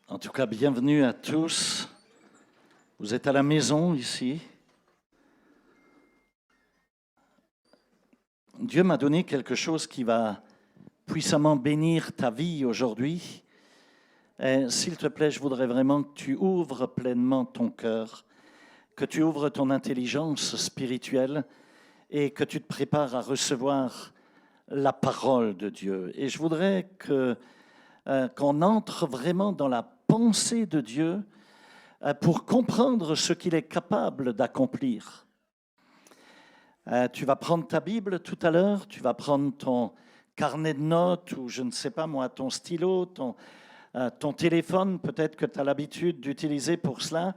En tout cas, bienvenue à tous. Vous êtes à la maison ici. Dieu m'a donné quelque chose qui va puissamment bénir ta vie aujourd'hui. S'il te plaît, je voudrais vraiment que tu ouvres pleinement ton cœur, que tu ouvres ton intelligence spirituelle et que tu te prépares à recevoir la parole de Dieu. Et je voudrais qu'on entre vraiment dans la pensée de Dieu pour comprendre ce qu'il est capable d'accomplir. Tu vas prendre ta Bible tout à l'heure, tu vas prendre ton carnet de notes ou je ne sais pas moi, ton stylo, ton téléphone, peut-être que tu as l'habitude d'utiliser pour cela.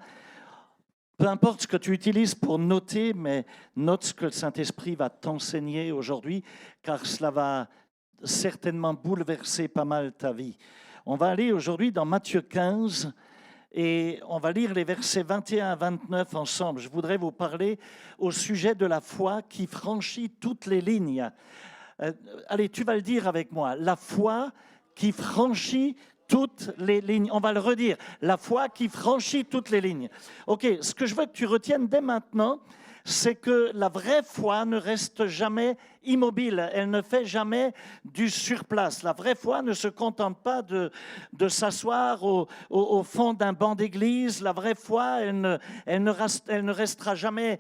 Peu importe ce que tu utilises pour noter, mais note ce que le Saint-Esprit va t'enseigner aujourd'hui, car cela va certainement bouleverser pas mal ta vie. On va aller aujourd'hui dans Matthieu 15 et on va lire les versets 21 à 29 ensemble. Je voudrais vous parler au sujet de la foi qui franchit toutes les lignes. Allez, tu vas le dire avec moi. La foi qui franchit toutes les lignes. On va le redire. La foi qui franchit toutes les lignes. OK, ce que je veux que tu retiennes dès maintenant, c'est que la vraie foi ne reste jamais immobile, elle ne fait jamais du surplace. La vraie foi ne se contente pas de s'asseoir au fond d'un banc d'église. La vraie foi, elle ne restera jamais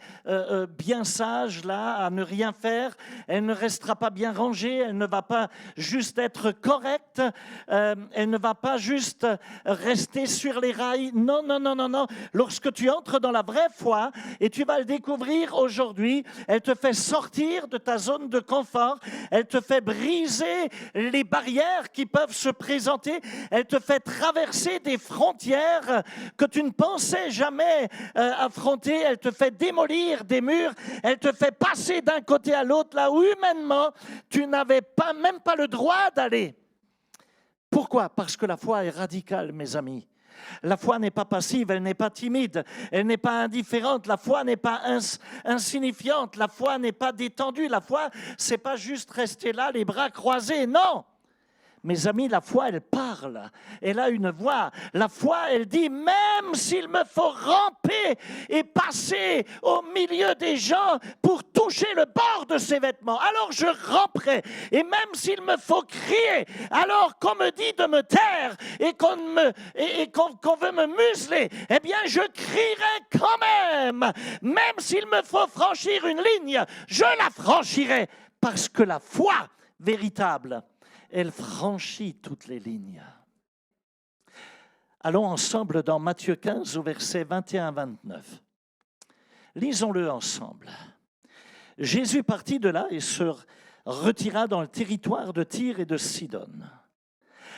bien sage là, à ne rien faire. Elle ne restera pas bien rangée, elle ne va pas juste être correcte, elle ne va pas juste rester sur les rails. Non, non, non, non, non. Lorsque tu entres dans la vraie foi, et tu vas le découvrir aujourd'hui, elle te fait sortir de ta zone de confort, elle te fait briser les barrières qui peuvent se présenter, elle te fait traverser des frontières que tu ne pensais jamais affronter, elle te fait démolir des murs, elle te fait passer d'un côté à l'autre là où humainement tu n'avais même pas le droit d'aller. Pourquoi? Parce que la foi est radicale, mes amis. La foi n'est pas passive, elle n'est pas timide, elle n'est pas indifférente, la foi n'est pas insignifiante, la foi n'est pas détendue, la foi, c'est pas juste rester là, les bras croisés, non! Mes amis, la foi, elle parle, elle a une voix. La foi, elle dit, même s'il me faut ramper et passer au milieu des gens pour toucher le bord de ses vêtements, alors je ramperai. Et même s'il me faut crier, alors qu'on me dit de me taire et qu'on veut me museler, eh bien, je crierai quand même. Même s'il me faut franchir une ligne, je la franchirai. Parce que la foi véritable, elle franchit toutes les lignes. Allons ensemble dans Matthieu 15 au verset 21 à 29. Lisons-le ensemble. Jésus partit de là et se retira dans le territoire de Tyr et de Sidon.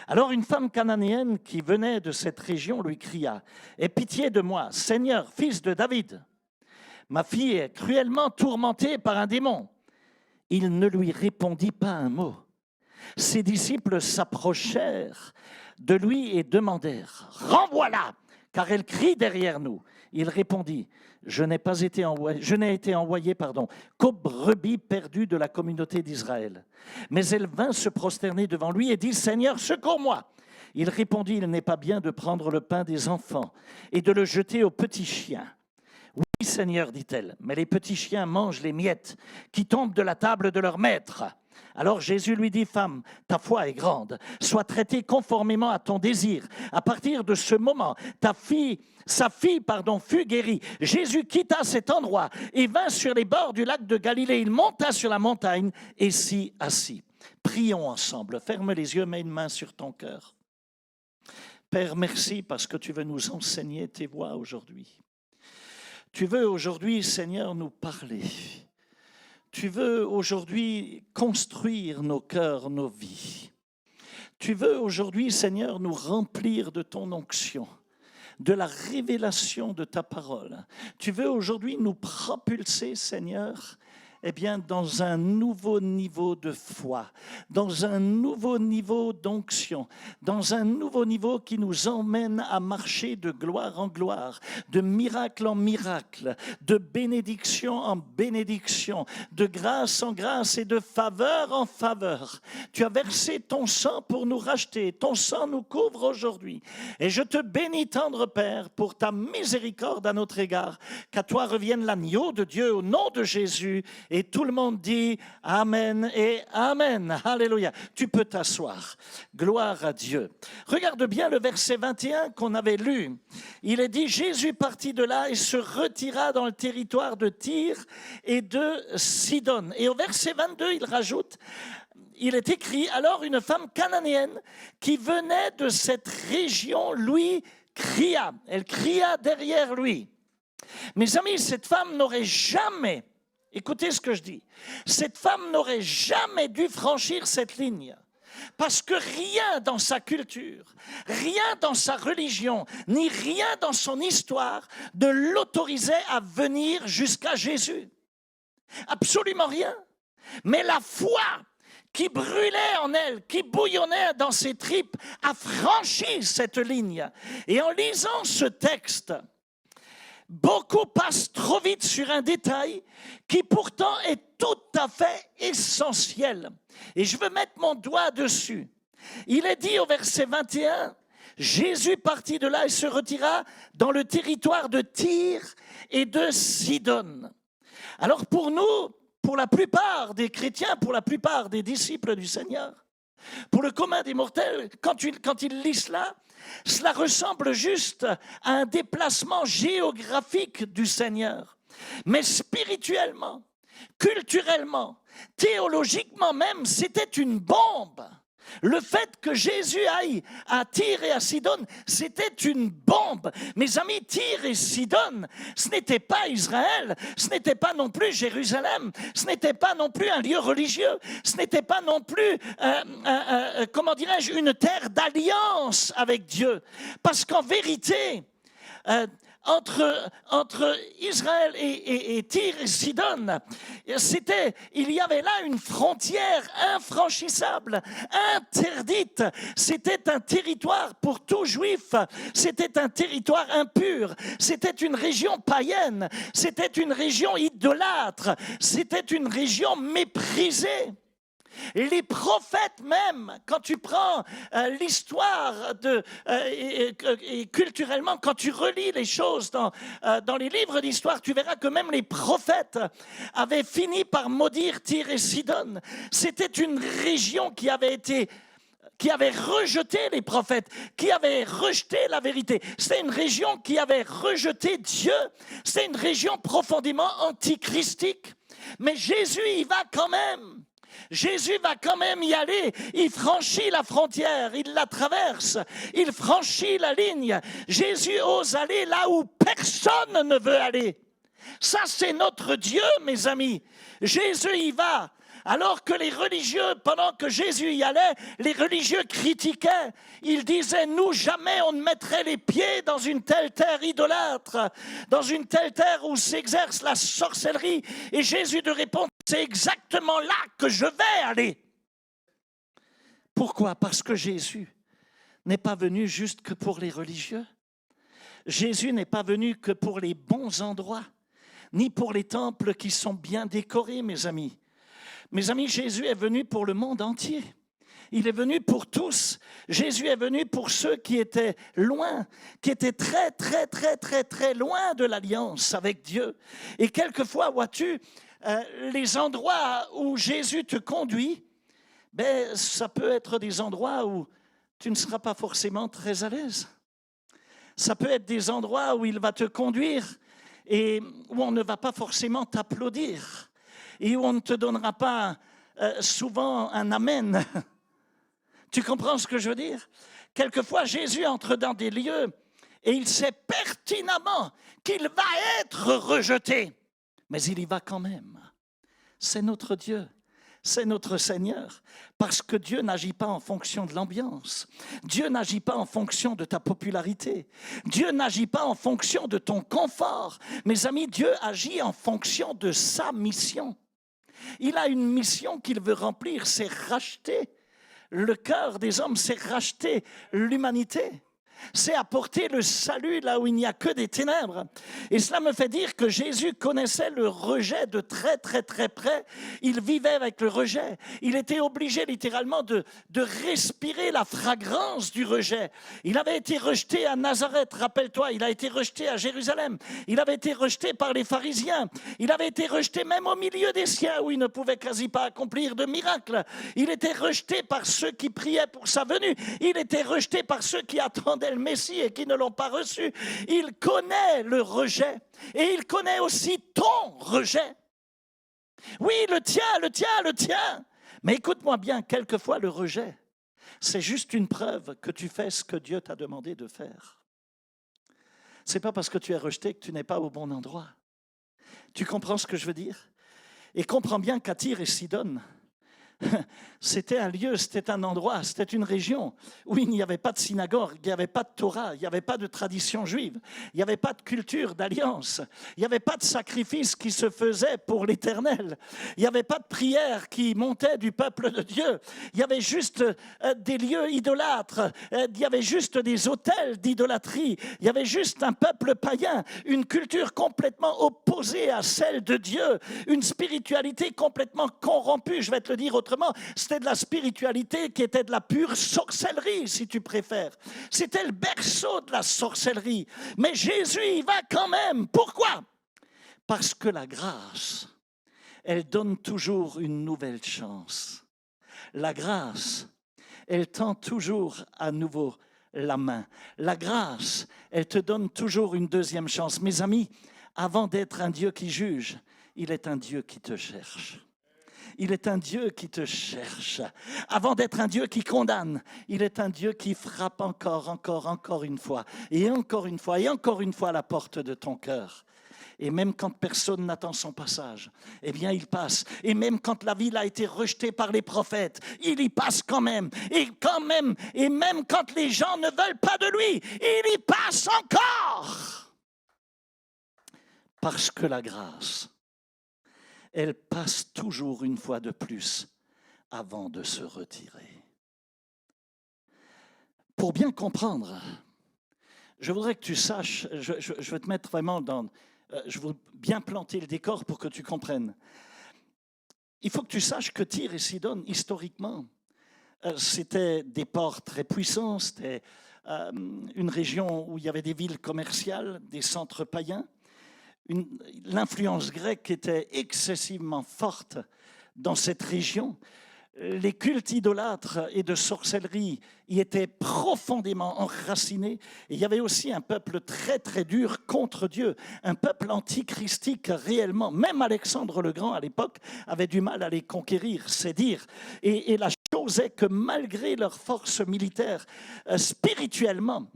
Alors une femme cananéenne qui venait de cette région lui cria « Aie pitié de moi, Seigneur, fils de David. Ma fille est cruellement tourmentée par un démon. » Il ne lui répondit pas un mot. Ses disciples s'approchèrent de lui et demandèrent « Renvoie-la, car elle crie derrière nous. » Il répondit « Je n'ai été envoyé qu'aux brebis perdues de la communauté d'Israël. » Mais elle vint se prosterner devant lui et dit « Seigneur, secours-moi !» Il répondit « Il n'est pas bien de prendre le pain des enfants et de le jeter aux petits chiens. » « Oui, Seigneur, dit-elle, mais les petits chiens mangent les miettes qui tombent de la table de leur maître. » Alors Jésus lui dit, « Femme, ta foi est grande, sois traitée conformément à ton désir. » À partir de ce moment, sa fille fut guérie. Jésus quitta cet endroit et vint sur les bords du lac de Galilée. Il monta sur la montagne et s'y assit. Prions ensemble. Ferme les yeux, mets une main sur ton cœur. Père, merci parce que tu veux nous enseigner tes voies aujourd'hui. Tu veux aujourd'hui, Seigneur, nous parler. Tu veux aujourd'hui construire nos cœurs, nos vies. Tu veux aujourd'hui, Seigneur, nous remplir de ton onction, de la révélation de ta parole. Tu veux aujourd'hui nous propulser, Seigneur, eh bien, dans un nouveau niveau de foi, dans un nouveau niveau d'onction, dans un nouveau niveau qui nous emmène à marcher de gloire en gloire, de miracle en miracle, de bénédiction en bénédiction, de grâce en grâce et de faveur en faveur. Tu as versé ton sang pour nous racheter, ton sang nous couvre aujourd'hui. Et je te bénis, tendre Père, pour ta miséricorde à notre égard, qu'à toi revienne l'agneau de Dieu au nom de Jésus. Et tout le monde dit Amen et Amen. Alléluia. Tu peux t'asseoir. Gloire à Dieu. Regarde bien le verset 21 qu'on avait lu. Il est dit, Jésus partit de là et se retira dans le territoire de Tyr et de Sidon. Et au verset 22, il rajoute, il est écrit, alors une femme cananéenne qui venait de cette région lui cria. Elle cria derrière lui. Mes amis, cette femme n'aurait jamais, écoutez ce que je dis, cette femme n'aurait jamais dû franchir cette ligne. Parce que rien dans sa culture, rien dans sa religion, ni rien dans son histoire ne l'autorisait à venir jusqu'à Jésus. Absolument rien. Mais la foi qui brûlait en elle, qui bouillonnait dans ses tripes, a franchi cette ligne. Et en lisant ce texte, beaucoup passent trop vite sur un détail qui pourtant est tout à fait essentiel. Et je veux mettre mon doigt dessus. Il est dit au verset 21, Jésus partit de là et se retira dans le territoire de Tyr et de Sidon. Alors pour nous, pour la plupart des chrétiens, pour la plupart des disciples du Seigneur, pour le commun des mortels, quand ils lisent cela ressemble juste à un déplacement géographique du Seigneur. Mais spirituellement, culturellement, théologiquement même, c'était une bombe. Le fait que Jésus aille à Tyr et à Sidon, c'était une bombe. Mes amis, Tyr et Sidon, ce n'était pas Israël, ce n'était pas non plus Jérusalem, ce n'était pas non plus un lieu religieux, ce n'était pas non plus, comment dirais-je, une terre d'alliance avec Dieu. Parce qu'en vérité, entre Israël et Tyr et Sidon, il y avait là une frontière infranchissable, interdite. C'était un territoire pour tout juif, c'était un territoire impur, c'était une région païenne, c'était une région idolâtre, c'était une région méprisée. Les prophètes même, quand tu prends l'histoire et culturellement, quand tu relis les choses dans les livres d'histoire, tu verras que même les prophètes avaient fini par maudire Tyr et Sidon. C'était une région qui avait rejeté les prophètes, qui avait rejeté la vérité. C'était une région qui avait rejeté Dieu. C'était une région profondément antichristique. Mais Jésus y va quand même. Jésus va quand même y aller. Il franchit la frontière, il la traverse, il franchit la ligne. Jésus ose aller là où personne ne veut aller. Ça, c'est notre Dieu, mes amis. Jésus y va. Alors que les religieux, pendant que Jésus y allait, les religieux critiquaient. Ils disaient, nous, jamais on ne mettrait les pieds dans une telle terre idolâtre, dans une telle terre où s'exerce la sorcellerie. Et Jésus de répondre, c'est exactement là que je vais aller. Pourquoi? Parce que Jésus n'est pas venu juste que pour les religieux. Jésus n'est pas venu que pour les bons endroits, ni pour les temples qui sont bien décorés, mes amis. Mes amis, Jésus est venu pour le monde entier. Il est venu pour tous. Jésus est venu pour ceux qui étaient loin, qui étaient très, très, très, très, très loin de l'alliance avec Dieu. Et quelquefois, vois-tu, les endroits où Jésus te conduit, ça peut être des endroits où tu ne seras pas forcément très à l'aise. Ça peut être des endroits où il va te conduire et où on ne va pas forcément t'applaudir. Et où on ne te donnera pas souvent un amen. Tu comprends ce que je veux dire? Quelquefois, Jésus entre dans des lieux et il sait pertinemment qu'il va être rejeté. Mais il y va quand même. C'est notre Dieu. C'est notre Seigneur, parce que Dieu n'agit pas en fonction de l'ambiance. Dieu n'agit pas en fonction de ta popularité. Dieu n'agit pas en fonction de ton confort. Mes amis, Dieu agit en fonction de sa mission. Il a une mission qu'il veut remplir, c'est racheter le cœur des hommes, c'est racheter l'humanité. C'est apporter le salut là où il n'y a que des ténèbres. Et cela me fait dire que Jésus connaissait le rejet de très très très près. Il vivait avec le rejet. Il était obligé littéralement de respirer la fragrance du rejet. Il avait été rejeté à Nazareth, rappelle-toi, il a été rejeté à Jérusalem. Il avait été rejeté par les pharisiens. Il avait été rejeté même au milieu des siens où il ne pouvait quasi pas accomplir de miracles. Il était rejeté par ceux qui priaient pour sa venue. Il était rejeté par ceux qui attendaient le Messie et qui ne l'ont pas reçu. Il connaît le rejet et il connaît aussi ton rejet. Oui, le tien. Mais écoute-moi bien, quelquefois le rejet, c'est juste une preuve que tu fais ce que Dieu t'a demandé de faire. C'est pas parce que tu es rejeté que tu n'es pas au bon endroit. Tu comprends ce que je veux dire? Et comprends bien qu'à Tyr et Sidon, c'était un lieu, c'était un endroit, c'était une région où il n'y avait pas de synagogue, il n'y avait pas de Torah, il n'y avait pas de tradition juive, il n'y avait pas de culture d'alliance, il n'y avait pas de sacrifice qui se faisait pour l'Éternel, il n'y avait pas de prière qui montait du peuple de Dieu, il y avait juste des lieux idolâtres, il y avait juste des autels d'idolâtrie, il y avait juste un peuple païen, une culture complètement opposée à celle de Dieu, une spiritualité complètement corrompue, je vais te le dire autrement, c'était de la spiritualité qui était de la pure sorcellerie, si tu préfères. C'était le berceau de la sorcellerie. Mais Jésus y va quand même. Pourquoi? Parce que la grâce, elle donne toujours une nouvelle chance. La grâce, elle tend toujours à nouveau la main. La grâce, elle te donne toujours une deuxième chance. Mes amis, avant d'être un Dieu qui juge, il est un Dieu qui te cherche. Il est un Dieu qui te cherche. Avant d'être un Dieu qui condamne, il est un Dieu qui frappe encore une fois, et encore une fois, et encore une fois à la porte de ton cœur. Et même quand personne n'attend son passage, eh bien il passe. Et même quand la ville a été rejetée par les prophètes, il y passe quand même. Et même quand les gens ne veulent pas de lui, il y passe encore. Parce que la grâce, elle passe toujours une fois de plus avant de se retirer. Pour bien comprendre, je voudrais que tu saches, je vais te mettre vraiment je veux bien planter le décor pour que tu comprennes. Il faut que tu saches que Tyr et Sidon, historiquement, c'était des ports très puissants, c'était une région où il y avait des villes commerciales, des centres païens. L'influence grecque était excessivement forte dans cette région. Les cultes idolâtres et de sorcellerie y étaient profondément enracinés. Et il y avait aussi un peuple très très dur contre Dieu, un peuple antichristique réellement. Même Alexandre le Grand à l'époque avait du mal à les conquérir, c'est dire. Et la chose est que malgré leur force militaire, spirituellement,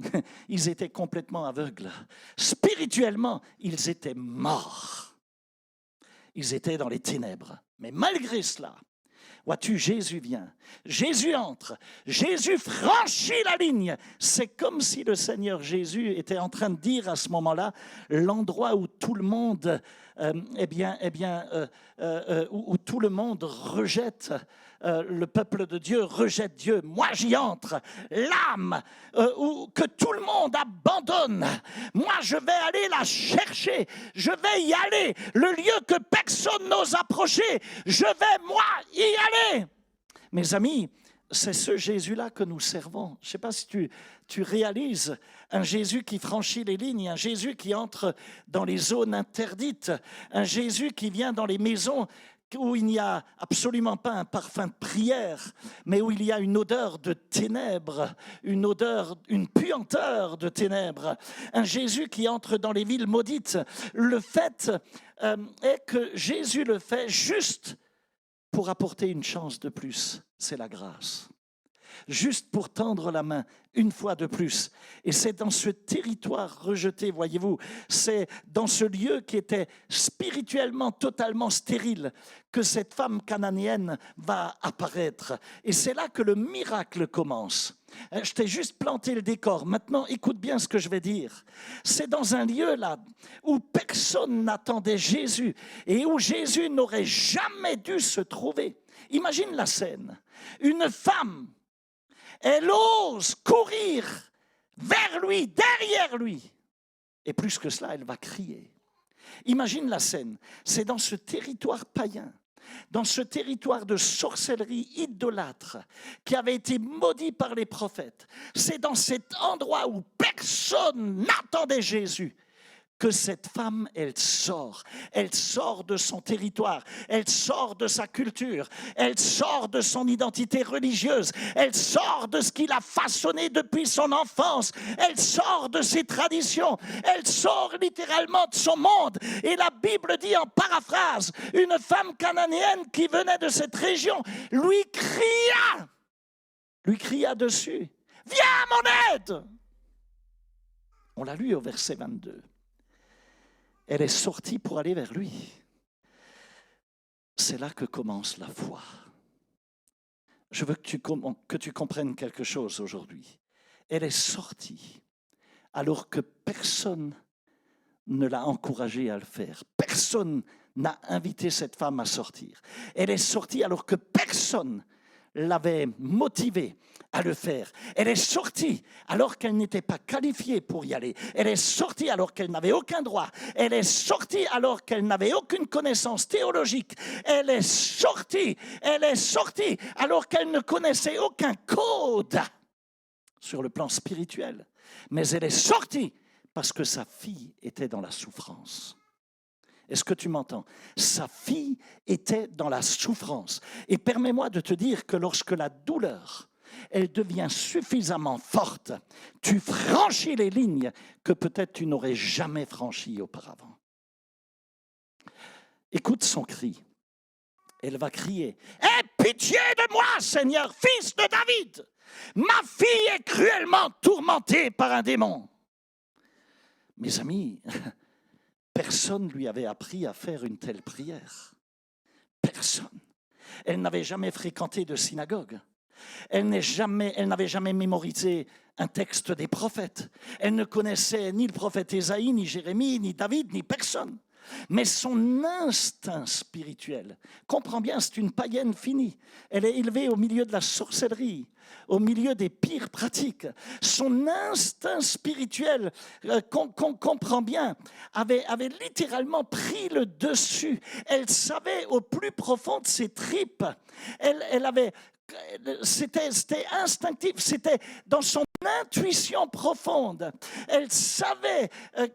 ils étaient complètement aveugles. Spirituellement, ils étaient morts. Ils étaient dans les ténèbres. Mais malgré cela, vois-tu, Jésus vient, Jésus entre, Jésus franchit la ligne. C'est comme si le Seigneur Jésus était en train de dire à ce moment-là, l'endroit où tout le monde, où tout le monde rejette le peuple de Dieu, rejette Dieu. Moi, j'y entre. L'âme que tout le monde abandonne, moi, je vais aller la chercher. Je vais y aller. Le lieu que personne n'ose approcher, je vais, moi, y aller. Mes amis, c'est ce Jésus-là que nous servons. Je ne sais pas si tu réalises un Jésus qui franchit les lignes, un Jésus qui entre dans les zones interdites, un Jésus qui vient dans les maisons où il n'y a absolument pas un parfum de prière, mais où il y a une odeur de ténèbres, une puanteur de ténèbres. Un Jésus qui entre dans les villes maudites. Le fait est que Jésus le fait juste pour apporter une chance de plus, c'est la grâce. juste pour tendre la main, une fois de plus. Et c'est dans ce territoire rejeté, voyez-vous, c'est dans ce lieu qui était spirituellement totalement stérile que cette femme cananéenne va apparaître. Et c'est là que le miracle commence. Je t'ai juste planté le décor. Maintenant, écoute bien ce que je vais dire. C'est dans un lieu là où personne n'attendait Jésus et où Jésus n'aurait jamais dû se trouver. Imagine la scène. Une femme, elle ose courir vers lui, derrière lui. Et plus que cela, elle va crier. Imagine la scène. C'est dans ce territoire païen, dans ce territoire de sorcellerie idolâtre qui avait été maudit par les prophètes. C'est dans cet endroit où personne n'attendait Jésus que cette femme, elle sort de son territoire, elle sort de sa culture, elle sort de son identité religieuse, elle sort de ce qu'il a façonné depuis son enfance, elle sort de ses traditions, elle sort littéralement de son monde. Et la Bible dit en paraphrase, une femme cananéenne qui venait de cette région lui cria dessus, « Viens à mon aide !» On l'a lu au verset 22. Elle est sortie pour aller vers lui. C'est là que commence la foi. Je veux que tu comprennes quelque chose aujourd'hui. Elle est sortie alors que personne ne l'a encouragée à le faire. Personne n'a invité cette femme à sortir. Elle est sortie alors que personne l'avait motivée à le faire. Elle est sortie alors qu'elle n'était pas qualifiée pour y aller. Elle est sortie alors qu'elle n'avait aucun droit. Elle est sortie alors qu'elle n'avait aucune connaissance théologique. Elle est sortie alors qu'elle ne connaissait aucun code sur le plan spirituel. Mais elle est sortie parce que sa fille était dans la souffrance. Est-ce que tu m'entends? Sa fille était dans la souffrance. Et permets-moi de te dire que lorsque la douleur, elle devient suffisamment forte, tu franchis les lignes que peut-être tu n'aurais jamais franchies auparavant. Écoute son cri. Elle va crier, « Aie pitié de moi, Seigneur, fils de David! Ma fille est cruellement tourmentée par un démon. » Mes amis, personne ne lui avait appris à faire une telle prière. Personne. Elle n'avait jamais fréquenté de synagogue. Elle n'avait jamais mémorisé un texte des prophètes. Elle ne connaissait ni le prophète Ésaïe, ni Jérémie, ni David, ni personne. Mais son instinct spirituel, comprends bien, c'est une païenne finie. Elle est élevée au milieu de la sorcellerie, au milieu des pires pratiques. Son instinct spirituel, qu'on comprend bien, avait littéralement pris le dessus. Elle savait au plus profond de ses tripes. C'était instinctif, c'était dans son intuition profonde. Elle savait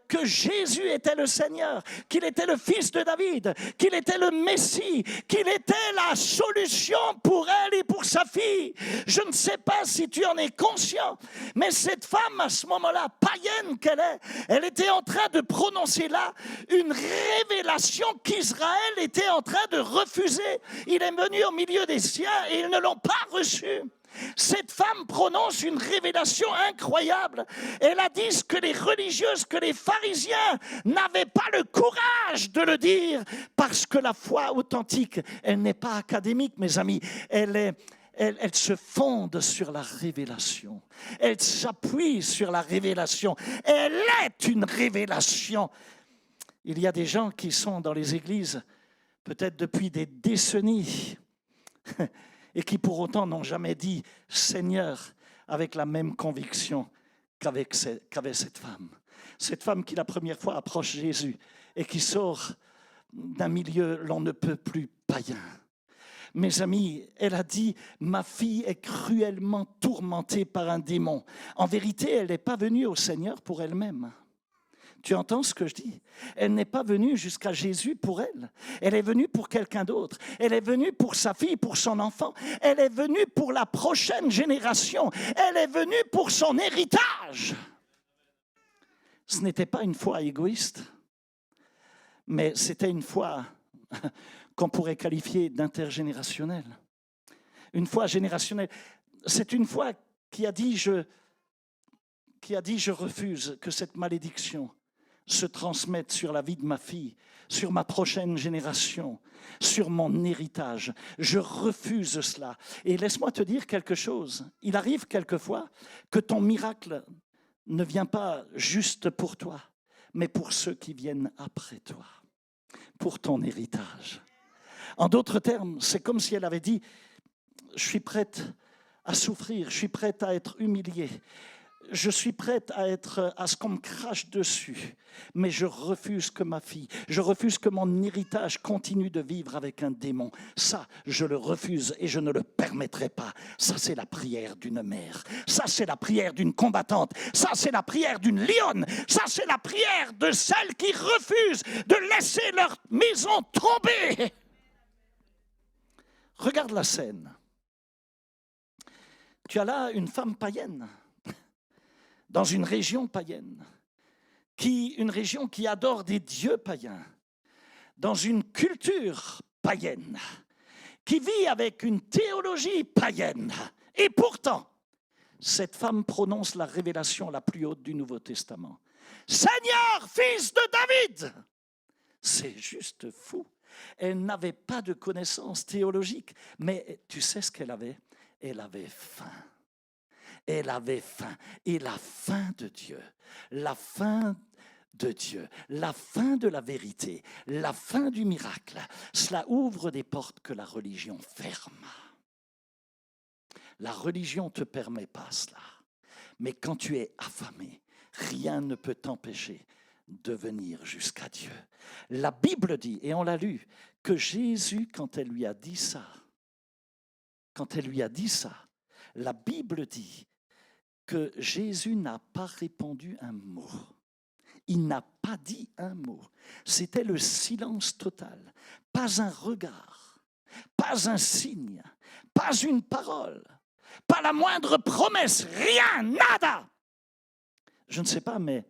que Jésus était le Seigneur, qu'il était le Fils de David, qu'il était le Messie, qu'il était la solution pour elle et pour sa fille. Je ne sais pas si tu en es conscient, mais cette femme, à ce moment-là, païenne qu'elle est, elle était en train de prononcer là une révélation qu'Israël était en train de refuser. Il est venu au milieu des siens et ils ne l'ont pas reçu. Cette femme prononce une révélation incroyable. Elle a dit ce que les religieuses, que les pharisiens n'avaient pas le courage de le dire, parce que la foi authentique, elle n'est pas académique, mes amis. Elle se fonde sur la révélation. Elle s'appuie sur la révélation. Elle est une révélation. Il y a des gens qui sont dans les églises, peut-être depuis des décennies, et qui pour autant n'ont jamais dit « Seigneur » avec la même conviction qu'avait cette femme. Cette femme qui la première fois approche Jésus et qui sort d'un milieu l'on ne peut plus païen. Mes amis, elle a dit « Ma fille est cruellement tourmentée par un démon ». En vérité, elle n'est pas venue au Seigneur pour elle-même. Tu entends ce que je dis? Elle n'est pas venue jusqu'à Jésus pour elle. Elle est venue pour quelqu'un d'autre. Elle est venue pour sa fille, pour son enfant. Elle est venue pour la prochaine génération. Elle est venue pour son héritage. Ce n'était pas une foi égoïste, mais c'était une foi qu'on pourrait qualifier d'intergénérationnelle. Une foi générationnelle. C'est une foi qui a dit, je refuse que cette malédiction se transmette sur la vie de ma fille, sur ma prochaine génération, sur mon héritage. Je refuse cela. Et laisse-moi te dire quelque chose. Il arrive quelquefois que ton miracle ne vient pas juste pour toi, mais pour ceux qui viennent après toi, pour ton héritage. En d'autres termes, c'est comme si elle avait dit, je suis prête à souffrir, je suis prête à être humiliée, je suis prête à ce qu'on me crache dessus, mais je refuse que ma fille, je refuse que mon héritage continue de vivre avec un démon. Ça, je le refuse et je ne le permettrai pas. Ça, c'est la prière d'une mère. Ça, c'est la prière d'une combattante. Ça, c'est la prière d'une lionne. Ça, c'est la prière de celles qui refusent de laisser leur maison tomber. Regarde la scène. Tu as là une femme païenne, dans une région païenne, une région qui adore des dieux païens, dans une culture païenne, qui vit avec une théologie païenne. Et pourtant, cette femme prononce la révélation la plus haute du Nouveau Testament. Seigneur, fils de David! C'est juste fou. Elle n'avait pas de connaissances théologiques, mais tu sais ce qu'elle avait? Elle avait faim. Elle avait faim. Et la faim de Dieu, la faim de Dieu, la faim de la vérité, la faim du miracle, cela ouvre des portes que la religion ferme. La religion ne te permet pas cela. Mais quand tu es affamé, rien ne peut t'empêcher de venir jusqu'à Dieu. La Bible dit, et on l'a lu, que Jésus, quand elle lui a dit ça, la Bible dit que Jésus n'a pas répondu un mot. Il n'a pas dit un mot. C'était le silence total. Pas un regard, pas un signe, pas une parole, pas la moindre promesse, rien, nada. Je ne sais pas, mais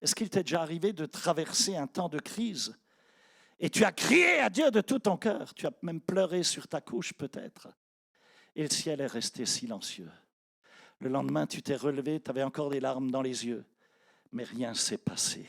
est-ce qu'il t'est déjà arrivé de traverser un temps de crise et tu as crié à Dieu de tout ton cœur, tu as même pleuré sur ta couche peut-être, et le ciel est resté silencieux. Le lendemain, tu t'es relevé, tu avais encore des larmes dans les yeux, mais rien ne s'est passé.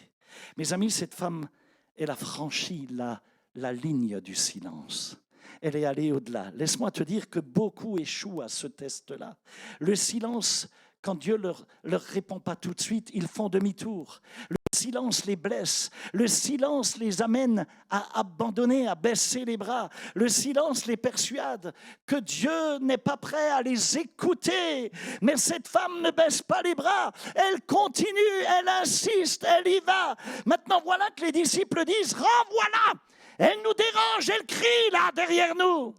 Mes amis, cette femme, elle a franchi la ligne du silence. Elle est allée au-delà. Laisse-moi te dire que beaucoup échouent à ce test-là. Le silence, quand Dieu ne leur répond pas tout de suite, ils font demi-tour. Le silence les blesse. Le silence les amène à abandonner, à baisser les bras. Le silence les persuade que Dieu n'est pas prêt à les écouter. Mais cette femme ne baisse pas les bras. Elle continue, elle insiste, elle y va. Maintenant, voilà que les disciples disent « Renvoie-la !» Elle nous dérange, elle crie là derrière nous.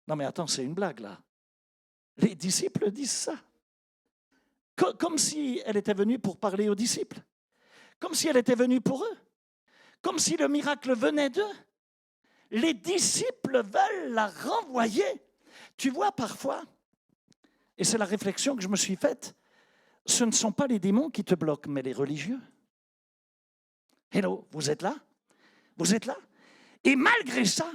Non mais attends, c'est une blague là. Les disciples disent ça. Comme si elle était venue pour parler aux disciples. Comme si elle était venue pour eux. Comme si le miracle venait d'eux. Les disciples veulent la renvoyer. Tu vois parfois, et c'est la réflexion que je me suis faite, ce ne sont pas les démons qui te bloquent, mais les religieux. Hello, vous êtes là? Vous êtes là? Et malgré ça,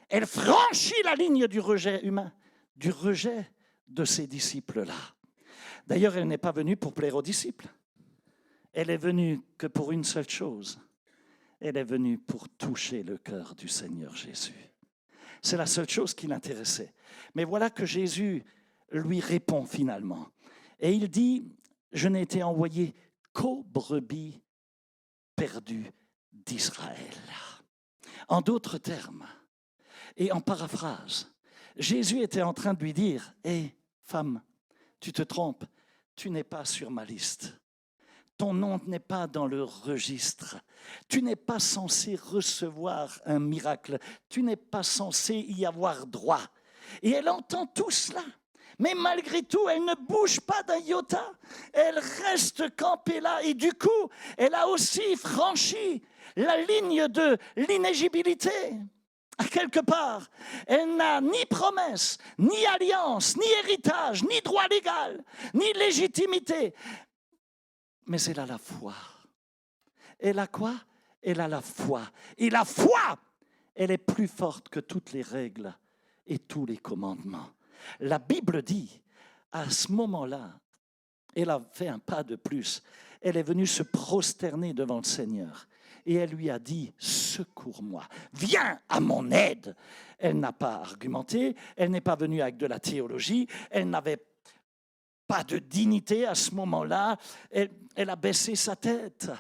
elle franchit la ligne du rejet humain, du rejet de ces disciples-là. D'ailleurs, elle n'est pas venue pour plaire aux disciples. Elle est venue que pour une seule chose. Elle est venue pour toucher le cœur du Seigneur Jésus. C'est la seule chose qui l'intéressait. Mais voilà que Jésus lui répond finalement. Et il dit, je n'ai été envoyé qu'aux brebis perdues d'Israël. En d'autres termes, et en paraphrase, Jésus était en train de lui dire, « Hé, femme, tu te trompes, tu n'es pas sur ma liste. Ton nom n'est pas dans le registre. Tu n'es pas censé recevoir un miracle. Tu n'es pas censé y avoir droit. » Et elle entend tout cela. Mais malgré tout, elle ne bouge pas d'un iota. Elle reste campée là. Et du coup, elle a aussi franchi la ligne de l'inéligibilité. À quelque part, elle n'a ni promesse, ni alliance, ni héritage, ni droit légal, ni légitimité. Mais elle a la foi. Elle a quoi? Elle a la foi. Et la foi, elle est plus forte que toutes les règles et tous les commandements. La Bible dit, à ce moment-là, elle a fait un pas de plus. Elle est venue se prosterner devant le Seigneur. Et elle lui a dit, secours-moi, viens à mon aide. Elle n'a pas argumenté, elle n'est pas venue avec de la théologie, elle n'avait pas de dignité à ce moment-là. Elle a baissé sa tête,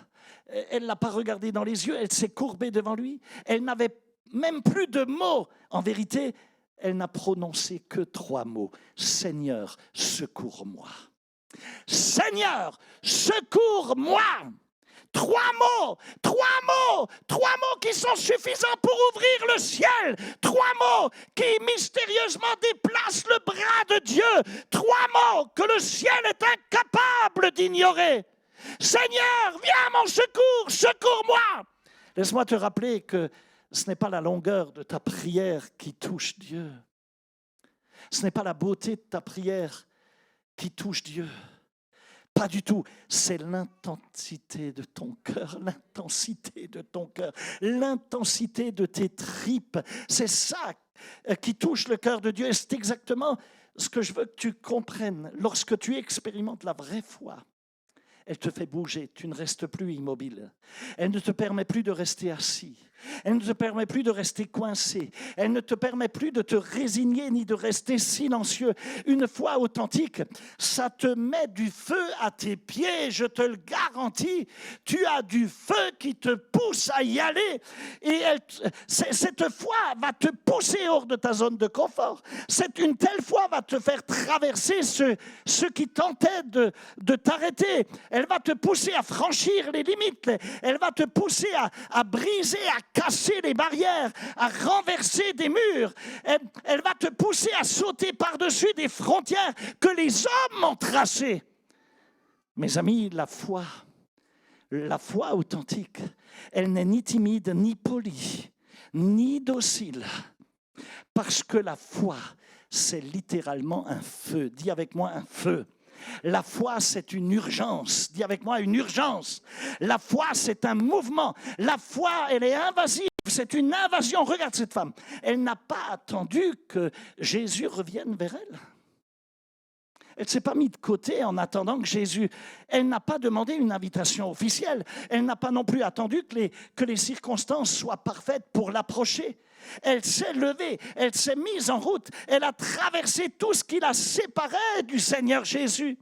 elle ne l'a pas regardé dans les yeux, elle s'est courbée devant lui. Elle n'avait même plus de mots. En vérité, elle n'a prononcé que 3 mots. Seigneur, secours-moi. Seigneur, secours-moi. 3 mots, 3 mots qui sont suffisants pour ouvrir le ciel. 3 mots qui mystérieusement déplacent le bras de Dieu. 3 mots que le ciel est incapable d'ignorer. Seigneur, viens à mon secours, secours-moi. Laisse-moi te rappeler que ce n'est pas la longueur de ta prière qui touche Dieu. Ce n'est pas la beauté de ta prière qui touche Dieu. Pas du tout. C'est l'intensité de ton cœur, l'intensité de ton cœur, l'intensité de tes tripes. C'est ça qui touche le cœur de Dieu. Et c'est exactement ce que je veux que tu comprennes. Lorsque tu expérimentes la vraie foi, elle te fait bouger, tu ne restes plus immobile. Elle ne te permet plus de rester assis. Elle ne te permet plus de rester coincé. Elle ne te permet plus de te résigner ni de rester silencieux. Une foi authentique, ça te met du feu à tes pieds, je te le garantis. Tu as du feu qui te pousse à y aller. Et cette foi va te pousser hors de ta zone de confort. Une telle foi va te faire traverser ce qui tentait de t'arrêter. Elle va te pousser à franchir les limites. Elle va te pousser à briser, à casser les barrières, à renverser des murs. Elle va te pousser à sauter par-dessus des frontières que les hommes ont tracées. Mes amis, la foi authentique, elle n'est ni timide, ni polie, ni docile. Parce que la foi, c'est littéralement un feu. Dis avec moi un feu. La foi, c'est une urgence. Dis avec moi, une urgence. La foi, c'est un mouvement. La foi, elle est invasive. C'est une invasion. Regarde cette femme. Elle n'a pas attendu que Jésus revienne vers elle. Elle ne s'est pas mise de côté en attendant que Jésus... Elle n'a pas demandé une invitation officielle. Elle n'a pas non plus attendu que les circonstances soient parfaites pour l'approcher. Elle s'est levée, elle s'est mise en route, elle a traversé tout ce qui la séparait du Seigneur Jésus.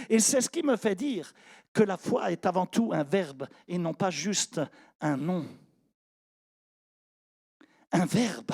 Et c'est ce qui me fait dire que la foi est avant tout un verbe et non pas juste un nom. Un verbe.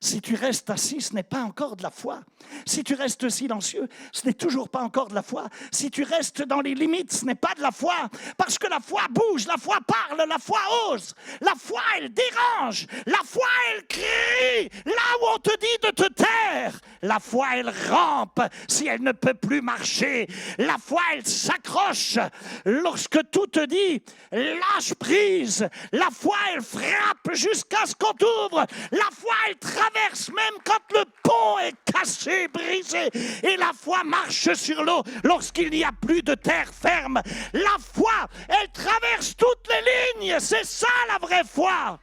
Si tu restes assis, ce n'est pas encore de la foi. Si tu restes silencieux, ce n'est toujours pas encore de la foi. Si tu restes dans les limites, ce n'est pas de la foi. Parce que la foi bouge, la foi parle, la foi ose. La foi, elle dérange. La foi, elle crie. Là où on te dit de te taire, la foi, elle rampe si elle ne peut plus marcher. La foi, elle s'accroche lorsque tout te dit lâche prise. La foi, elle frappe jusqu'à ce qu'on t'ouvre. La foi, elle traverse même quand le pont est cassé, brisé, et la foi marche sur l'eau lorsqu'il n'y a plus de terre ferme. La foi, elle traverse toutes les lignes, c'est ça la vraie foi.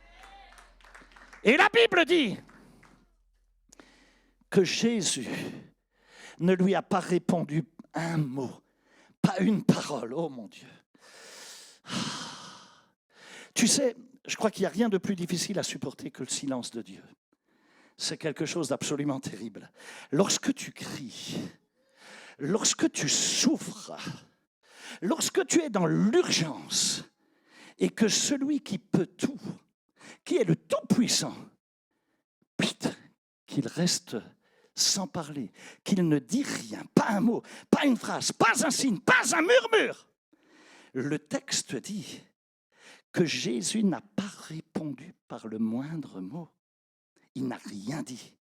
Et la Bible dit que Jésus ne lui a pas répondu un mot, pas une parole. Oh mon Dieu. Tu sais, je crois qu'il n'y a rien de plus difficile à supporter que le silence de Dieu. C'est quelque chose d'absolument terrible. Lorsque tu cries, lorsque tu souffres, lorsque tu es dans l'urgence et que celui qui peut tout, qui est le Tout-Puissant, qu'il reste sans parler, qu'il ne dit rien, pas un mot, pas une phrase, pas un signe, pas un murmure. Le texte dit que Jésus n'a pas répondu par le moindre mot. Il n'a rien dit.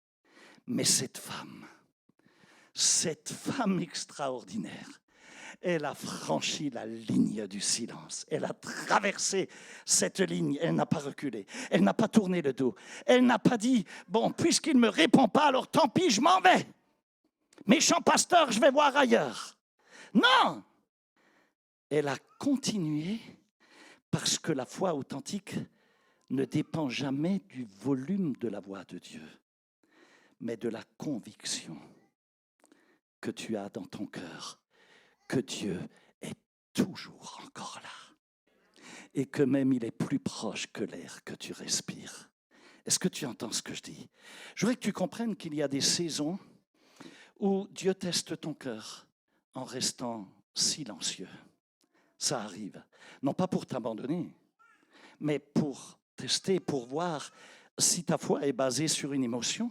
Mais cette femme extraordinaire, elle a franchi la ligne du silence. Elle a traversé cette ligne. Elle n'a pas reculé. Elle n'a pas tourné le dos. Elle n'a pas dit, bon, puisqu'il ne me répond pas, alors tant pis, je m'en vais. Méchant pasteur, je vais voir ailleurs. Non! Elle a continué parce que la foi authentique ne dépend jamais du volume de la voix de Dieu, mais de la conviction que tu as dans ton cœur que Dieu est toujours encore là et que même il est plus proche que l'air que tu respires. Est-ce que tu entends ce que je dis? Je voudrais que tu comprennes qu'il y a des saisons où Dieu teste ton cœur en restant silencieux. Ça arrive, non pas pour t'abandonner, mais pour tester, pour voir si ta foi est basée sur une émotion,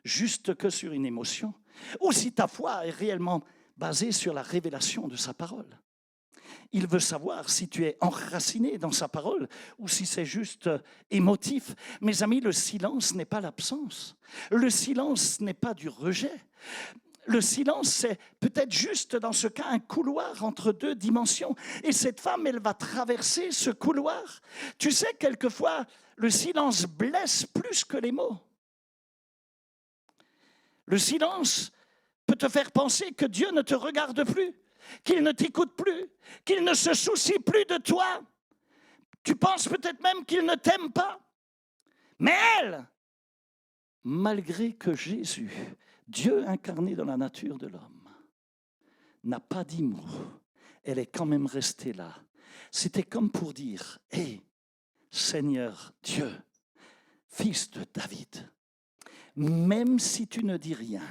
juste que sur une émotion, ou si ta foi est réellement basée sur la révélation de sa parole. Il veut savoir si tu es enraciné dans sa parole ou si c'est juste émotif. Mes amis, le silence n'est pas l'absence. Le silence n'est pas du rejet. Le silence, c'est peut-être juste dans ce cas un couloir entre deux dimensions. Et cette femme, elle va traverser ce couloir. Tu sais, quelquefois, le silence blesse plus que les mots. Le silence peut te faire penser que Dieu ne te regarde plus, qu'il ne t'écoute plus, qu'il ne se soucie plus de toi. Tu penses peut-être même qu'il ne t'aime pas. Mais elle, malgré que Jésus, Dieu incarné dans la nature de l'homme, n'a pas dit mot, elle est quand même restée là. C'était comme pour dire, « Hé, Seigneur Dieu, fils de David, même si tu ne dis rien,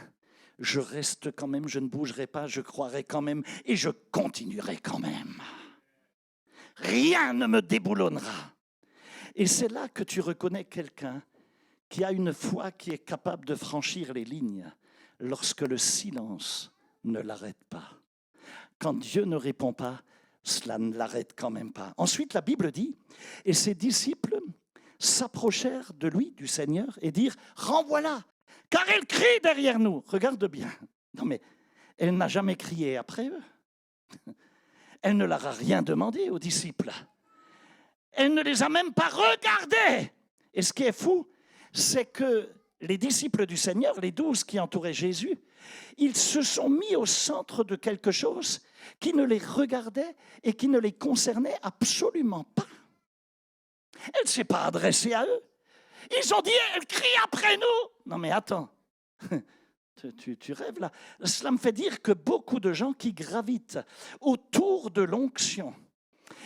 je reste quand même, je ne bougerai pas, je croirai quand même et je continuerai quand même. Rien ne me déboulonnera. » Et c'est là que tu reconnais quelqu'un qui a une foi qui est capable de franchir les lignes lorsque le silence ne l'arrête pas. Quand Dieu ne répond pas, cela ne l'arrête quand même pas. Ensuite, la Bible dit, et ses disciples s'approchèrent de lui, du Seigneur, et dirent, « Renvoie-la, car elle crie derrière nous. » Regarde bien. Non mais, elle n'a jamais crié après eux. Elle ne leur a rien demandé aux disciples. Elle ne les a même pas regardés. Et ce qui est fou, c'est que les disciples du Seigneur, les 12 qui entouraient Jésus, ils se sont mis au centre de quelque chose qui ne les regardait et qui ne les concernait absolument pas. Elle ne s'est pas adressée à eux. Ils ont dit, elle crie après nous. Non mais attends, tu rêves là. Cela me fait dire que beaucoup de gens qui gravitent autour de l'onction,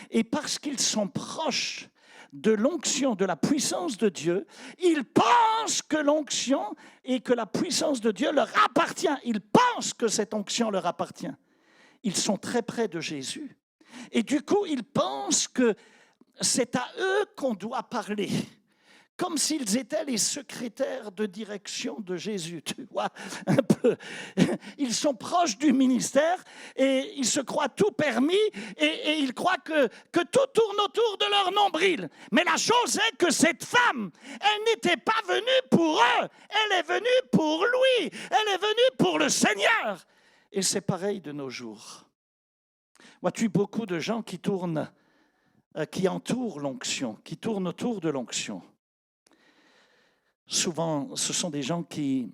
et parce qu'ils sont proches de l'onction, de la puissance de Dieu, ils pensent que l'onction et que la puissance de Dieu leur appartient. Ils pensent que cette onction leur appartient. Ils sont très près de Jésus. Et du coup, ils pensent que c'est à eux qu'on doit parler. Comme s'ils étaient les secrétaires de direction de Jésus, tu vois, un peu. Ils sont proches du ministère et ils se croient tout permis et ils croient que tout tourne autour de leur nombril. Mais la chose est que cette femme, elle n'était pas venue pour eux, elle est venue pour lui, elle est venue pour le Seigneur. Et c'est pareil de nos jours. Vois-tu, beaucoup de gens qui entourent l'onction, qui tournent autour de l'onction. Souvent, ce sont des gens qui,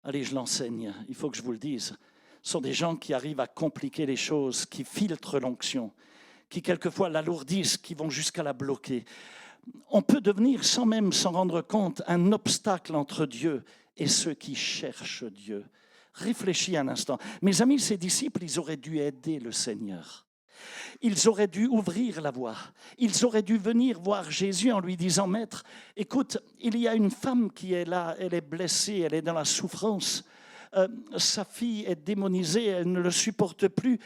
allez, je l'enseigne, il faut que je vous le dise, ce sont des gens qui arrivent à compliquer les choses, qui filtrent l'onction, qui quelquefois l'alourdissent, qui vont jusqu'à la bloquer. On peut devenir, sans même s'en rendre compte, un obstacle entre Dieu et ceux qui cherchent Dieu. Réfléchis un instant. Mes amis, ces disciples, ils auraient dû aider le Seigneur. Ils auraient dû ouvrir la voie. Ils auraient dû venir voir Jésus en lui disant, « Maître, écoute, il y a une femme qui est là, elle est blessée, elle est dans la souffrance. Sa fille est démonisée, elle ne le supporte plus.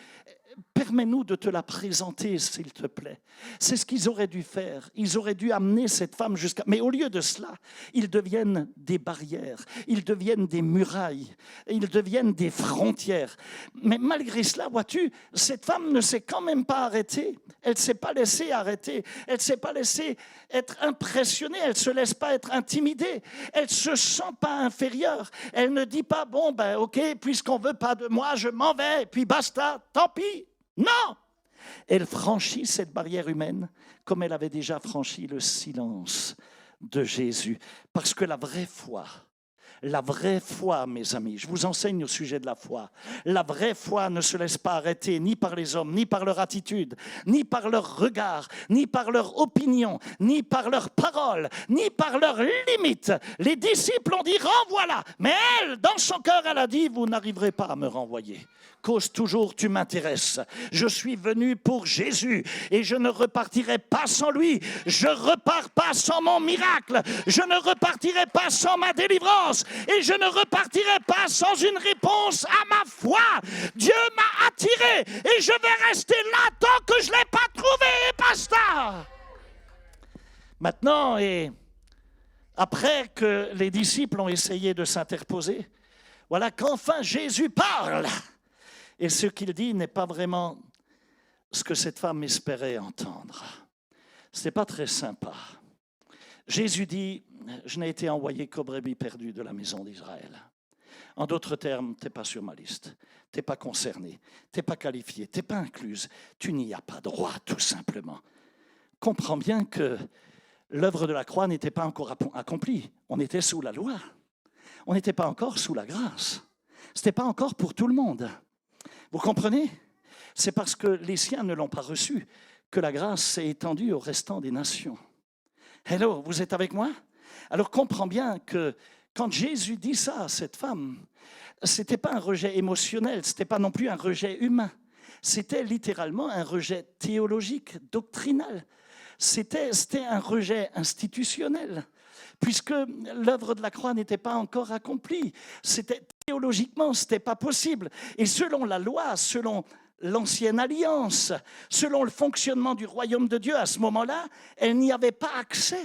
Permets-nous de te la présenter, s'il te plaît. » C'est ce qu'ils auraient dû faire. Ils auraient dû amener cette femme jusqu'à... Mais au lieu de cela, ils deviennent des barrières, ils deviennent des murailles, ils deviennent des frontières. Mais malgré cela, vois-tu, cette femme ne s'est quand même pas arrêtée. Elle ne s'est pas laissée arrêter. Elle ne s'est pas laissée être impressionnée. Elle ne se laisse pas être intimidée. Elle ne se sent pas inférieure. Elle ne dit pas, bon, ben ok, puisqu'on ne veut pas de moi, je m'en vais, et puis basta, tant pis. Non! Elle franchit cette barrière humaine comme elle avait déjà franchi le silence de Jésus. Parce que la vraie foi, La vraie foi, mes amis, je vous enseigne au sujet de la foi. La vraie foi ne se laisse pas arrêter ni par les hommes, ni par leur attitude, ni par leur regard, ni par leur opinion, ni par leurs paroles, ni par leurs limites. Les disciples ont dit renvoie-la, mais elle, dans son cœur, elle a dit vous n'arriverez pas à me renvoyer. Cause toujours, tu m'intéresses. Je suis venu pour Jésus et je ne repartirai pas sans lui. Je ne repars pas sans mon miracle. Je ne repartirai pas sans ma délivrance et je ne repartirai pas sans une réponse à ma foi. Dieu m'a attiré et je vais rester là tant que je ne l'ai pas trouvé, basta. Maintenant, et après que les disciples ont essayé de s'interposer, voilà qu'enfin Jésus parle. Et ce qu'il dit n'est pas vraiment ce que cette femme espérait entendre. Ce n'est pas très sympa. Jésus dit, je n'ai été envoyé qu'aux brebis perdues de la maison d'Israël. En d'autres termes, tu n'es pas sur ma liste, tu n'es pas concerné, tu n'es pas qualifié, tu n'es pas incluse, tu n'y as pas droit, tout simplement. Comprends bien que l'œuvre de la croix n'était pas encore accomplie. On était sous la loi. On n'était pas encore sous la grâce. Ce n'était pas encore pour tout le monde. Vous comprenez? C'est parce que les siens ne l'ont pas reçu que la grâce s'est étendue au restant des nations. Hello, vous êtes avec moi? Alors comprends bien que quand Jésus dit ça à cette femme, ce n'était pas un rejet émotionnel, ce n'était pas non plus un rejet humain. C'était littéralement un rejet théologique, doctrinal. C'était un rejet institutionnel, puisque l'œuvre de la croix n'était pas encore accomplie. Théologiquement, ce n'était pas possible. Et selon la loi, selon l'ancienne alliance, selon le fonctionnement du royaume de Dieu, à ce moment-là, elle n'y avait pas accès,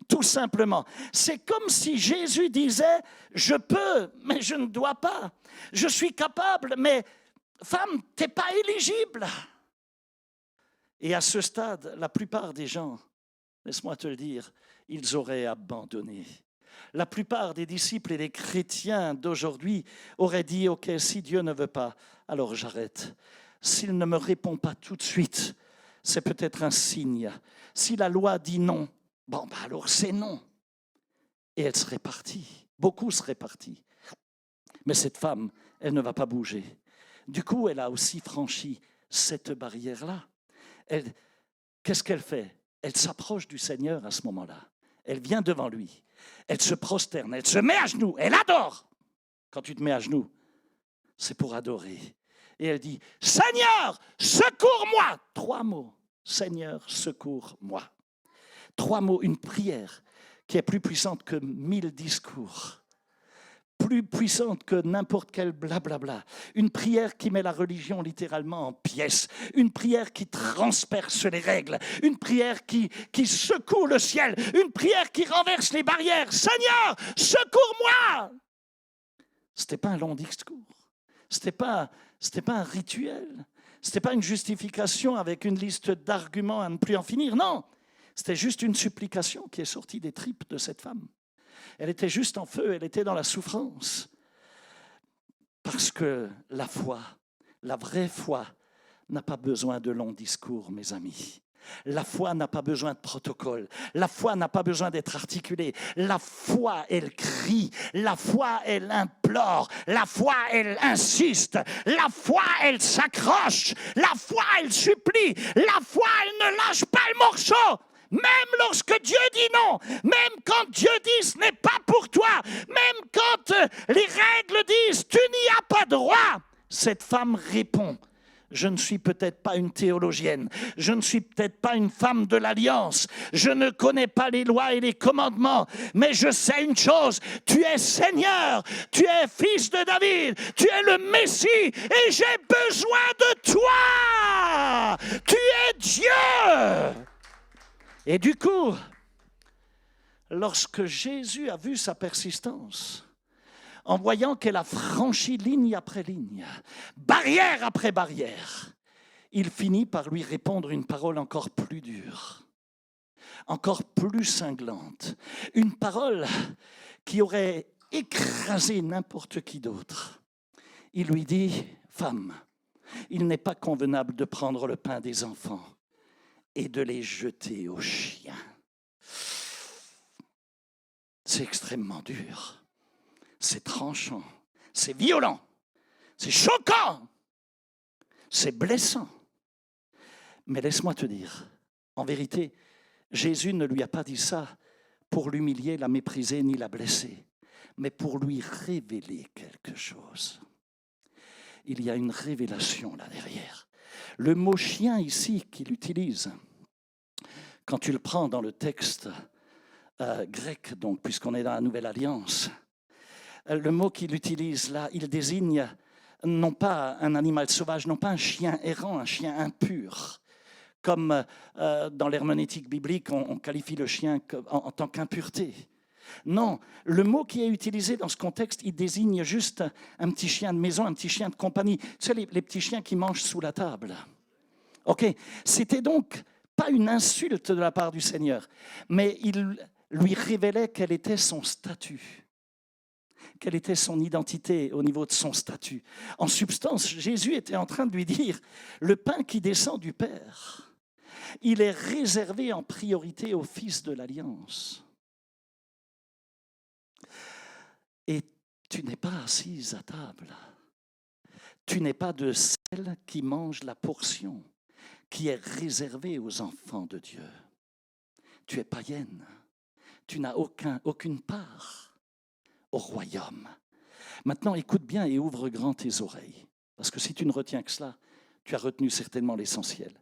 tout simplement. C'est comme si Jésus disait, je peux, mais je ne dois pas. Je suis capable, mais femme, tu n'es pas éligible. Et à ce stade, la plupart des gens, laisse-moi te le dire, ils auraient abandonné. La plupart des disciples et des chrétiens d'aujourd'hui auraient dit « Ok, si Dieu ne veut pas, alors j'arrête. S'il ne me répond pas tout de suite, c'est peut-être un signe. Si la loi dit non, bon, bah alors c'est non. » Et elle serait partie. Beaucoup seraient partis. Mais cette femme, elle ne va pas bouger. Du coup, elle a aussi franchi cette barrière-là. Qu'est-ce qu'elle fait? Elle s'approche du Seigneur à ce moment-là. Elle vient devant lui. Elle se prosterne, elle se met à genoux, elle adore. Quand tu te mets à genoux, c'est pour adorer. Et elle dit, Seigneur, secours-moi. 3 mots, Seigneur, secours-moi. 3 mots, une prière qui est plus puissante que 1000 discours. Plus puissante que n'importe quel blablabla. Une prière qui met la religion littéralement en pièces. Une prière qui transperce les règles. Une prière qui secoue le ciel. Une prière qui renverse les barrières. Seigneur, secours-moi! Ce n'était pas un long discours. Ce n'était pas un rituel. Ce n'était pas une justification avec une liste d'arguments à ne plus en finir. Non, c'était juste une supplication qui est sortie des tripes de cette femme. Elle était juste en feu, elle était dans la souffrance. Parce que la foi, la vraie foi, n'a pas besoin de longs discours, mes amis. La foi n'a pas besoin de protocole. La foi n'a pas besoin d'être articulée. La foi, elle crie. La foi, elle implore. La foi, elle insiste. La foi, elle s'accroche. La foi, elle supplie. La foi, elle ne lâche pas le morceau. Même lorsque Dieu dit non, même quand Dieu dit ce n'est pas pour toi, même quand les règles disent tu n'y as pas droit, cette femme répond. Je ne suis peut-être pas une théologienne, je ne suis peut-être pas une femme de l'Alliance, je ne connais pas les lois et les commandements, mais je sais une chose, tu es Seigneur, tu es fils de David, tu es le Messie et j'ai besoin de toi, tu es Dieu. Et du coup, lorsque Jésus a vu sa persistance, en voyant qu'elle a franchi ligne après ligne, barrière après barrière, il finit par lui répondre une parole encore plus dure, encore plus cinglante, une parole qui aurait écrasé n'importe qui d'autre. Il lui dit, « Femme, il n'est pas convenable de prendre le pain des enfants et de les jeter aux chiens. » C'est extrêmement dur. c'est tranchant, c'est violent, c'est choquant, c'est blessant. Mais laisse-moi te dire, en vérité, Jésus ne lui a pas dit ça pour l'humilier, la mépriser ni la blesser, mais pour lui révéler quelque chose. Il y a une révélation là derrière. Le mot chien ici qu'il utilise, quand tu le prends dans le texte grec, donc, puisqu'on est dans la Nouvelle Alliance, le mot qu'il utilise là, il désigne non pas un animal sauvage, non pas un chien errant, un chien impur, comme dans l'herméneutique biblique, on qualifie le chien en tant qu'impureté. Non, le mot qui est utilisé dans ce contexte, il désigne juste un petit chien de maison, un petit chien de compagnie. Tu sais, les petits chiens qui mangent sous la table. Ok, c'était donc pas une insulte de la part du Seigneur, mais il lui révélait quel était son statut, quelle était son identité au niveau de son statut. En substance, Jésus était en train de lui dire, le pain qui descend du Père, il est réservé en priorité aux fils de l'Alliance. Et tu n'es pas assise à table. Tu n'es pas de celle qui mange la portion qui est réservée aux enfants de Dieu. Tu es païenne. Tu n'as aucune part au royaume. Maintenant, écoute bien et ouvre grand tes oreilles. Parce que si tu ne retiens que cela, tu as retenu certainement l'essentiel.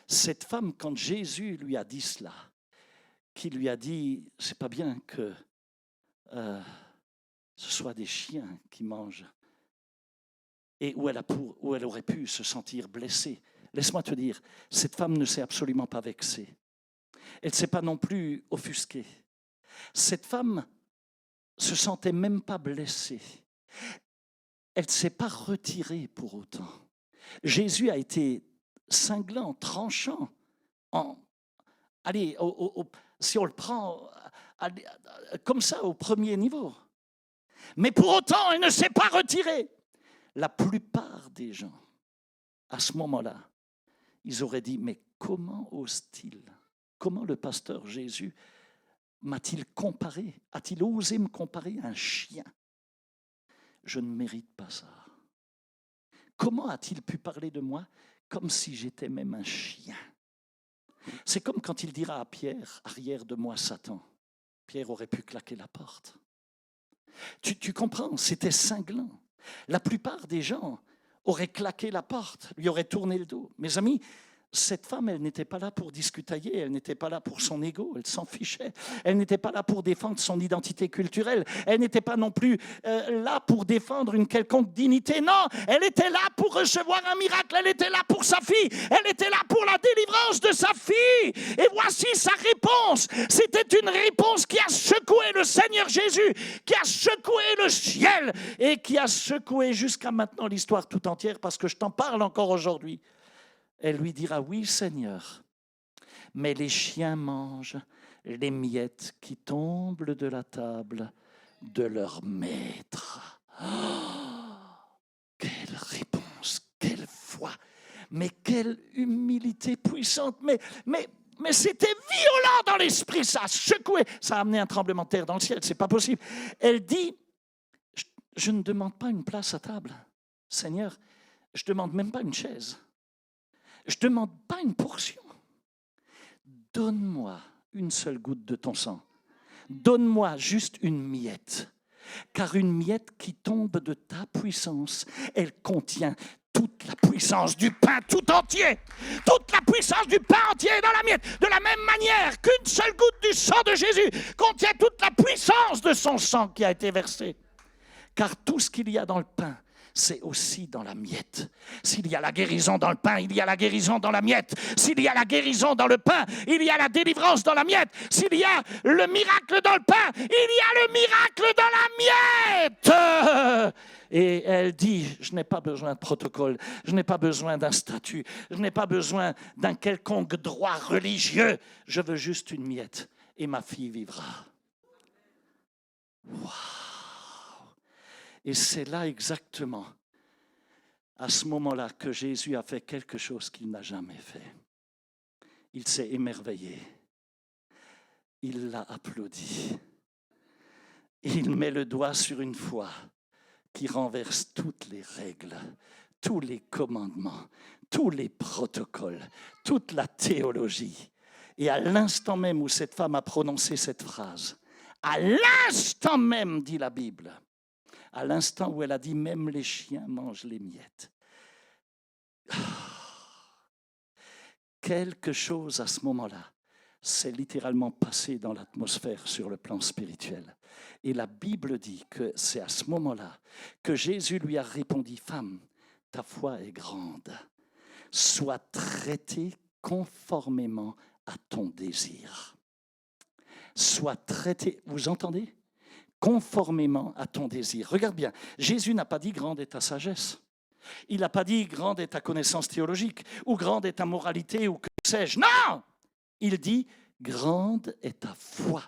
Cette femme, quand Jésus lui a dit cela, qui lui a dit, c'est pas bien que ce soit des chiens qui mangent, et où elle aurait pu se sentir blessée. Laisse-moi te dire, cette femme ne s'est absolument pas vexée. Elle ne s'est pas non plus offusquée. Cette femme se sentait même pas blessée. Elle ne s'est pas retirée pour autant. Jésus a été cinglant, tranchant. Si on le prend comme ça au premier niveau. Mais pour autant, elle ne s'est pas retirée. La plupart des gens, à ce moment-là, ils auraient dit, mais comment ose-t-il? Comment le pasteur Jésus m'a-t-il comparé? A-t-il osé me comparer à un chien? Je ne mérite pas ça. Comment a-t-il pu parler de moi comme si j'étais même un chien? C'est comme quand il dira à Pierre, arrière de moi Satan. Pierre aurait pu claquer la porte. Tu comprends, c'était cinglant. La plupart des gens auraient claqué la porte, lui auraient tourné le dos. Mes amis, cette femme, elle n'était pas là pour discutailler, elle n'était pas là pour son ego, elle s'en fichait. Elle n'était pas là pour défendre son identité culturelle. Elle n'était pas non plus là pour défendre une quelconque dignité. Non, elle était là pour recevoir un miracle. Elle était là pour sa fille. Elle était là pour la délivrance de sa fille. Et voici sa réponse. C'était une réponse qui a secoué le Seigneur Jésus, qui a secoué le ciel et qui a secoué jusqu'à maintenant l'histoire tout entière parce que je t'en parle encore aujourd'hui. Elle lui dira, oui Seigneur, mais les chiens mangent les miettes qui tombent de la table de leur maître. Oh, quelle réponse, quelle foi, mais quelle humilité puissante, mais c'était violent dans l'esprit, ça a secoué, ça a amené un tremblement de terre dans le ciel, c'est pas possible. Elle dit, je ne demande pas une place à table, Seigneur, je ne demande même pas une chaise. Je ne demande pas une portion. Donne-moi une seule goutte de ton sang. Donne-moi juste une miette. Car une miette qui tombe de ta puissance, elle contient toute la puissance du pain tout entier. Toute la puissance du pain entier dans la miette. De la même manière qu'une seule goutte du sang de Jésus contient toute la puissance de son sang qui a été versé. Car tout ce qu'il y a dans le pain, c'est aussi dans la miette. S'il y a la guérison dans le pain, il y a la guérison dans la miette. S'il y a la guérison dans le pain, il y a la délivrance dans la miette. S'il y a le miracle dans le pain, il y a le miracle dans la miette. Et elle dit, je n'ai pas besoin de protocole, je n'ai pas besoin d'un statut, je n'ai pas besoin d'un quelconque droit religieux. Je veux juste une miette et ma fille vivra. Waouh! Et c'est là exactement, à ce moment-là, que Jésus a fait quelque chose qu'il n'a jamais fait. Il s'est émerveillé. Il l'a applaudi. il met le doigt sur une foi qui renverse toutes les règles, tous les commandements, tous les protocoles, toute la théologie. Et à l'instant même où cette femme a prononcé cette phrase, à l'instant même, dit la Bible, à l'instant où elle a dit « même les chiens mangent les miettes », quelque chose à ce moment-là s'est littéralement passé dans l'atmosphère sur le plan spirituel. Et la Bible dit que c'est à ce moment-là que Jésus lui a répondu « Femme, ta foi est grande, sois traitée conformément à ton désir. » Sois traitée, vous entendez? Conformément à ton désir. Regarde bien, Jésus n'a pas dit « grande est ta sagesse ». Il n'a pas dit « grande est ta connaissance théologique » ou « grande est ta moralité » ou que sais-je. Non! Il dit « grande est ta foi ».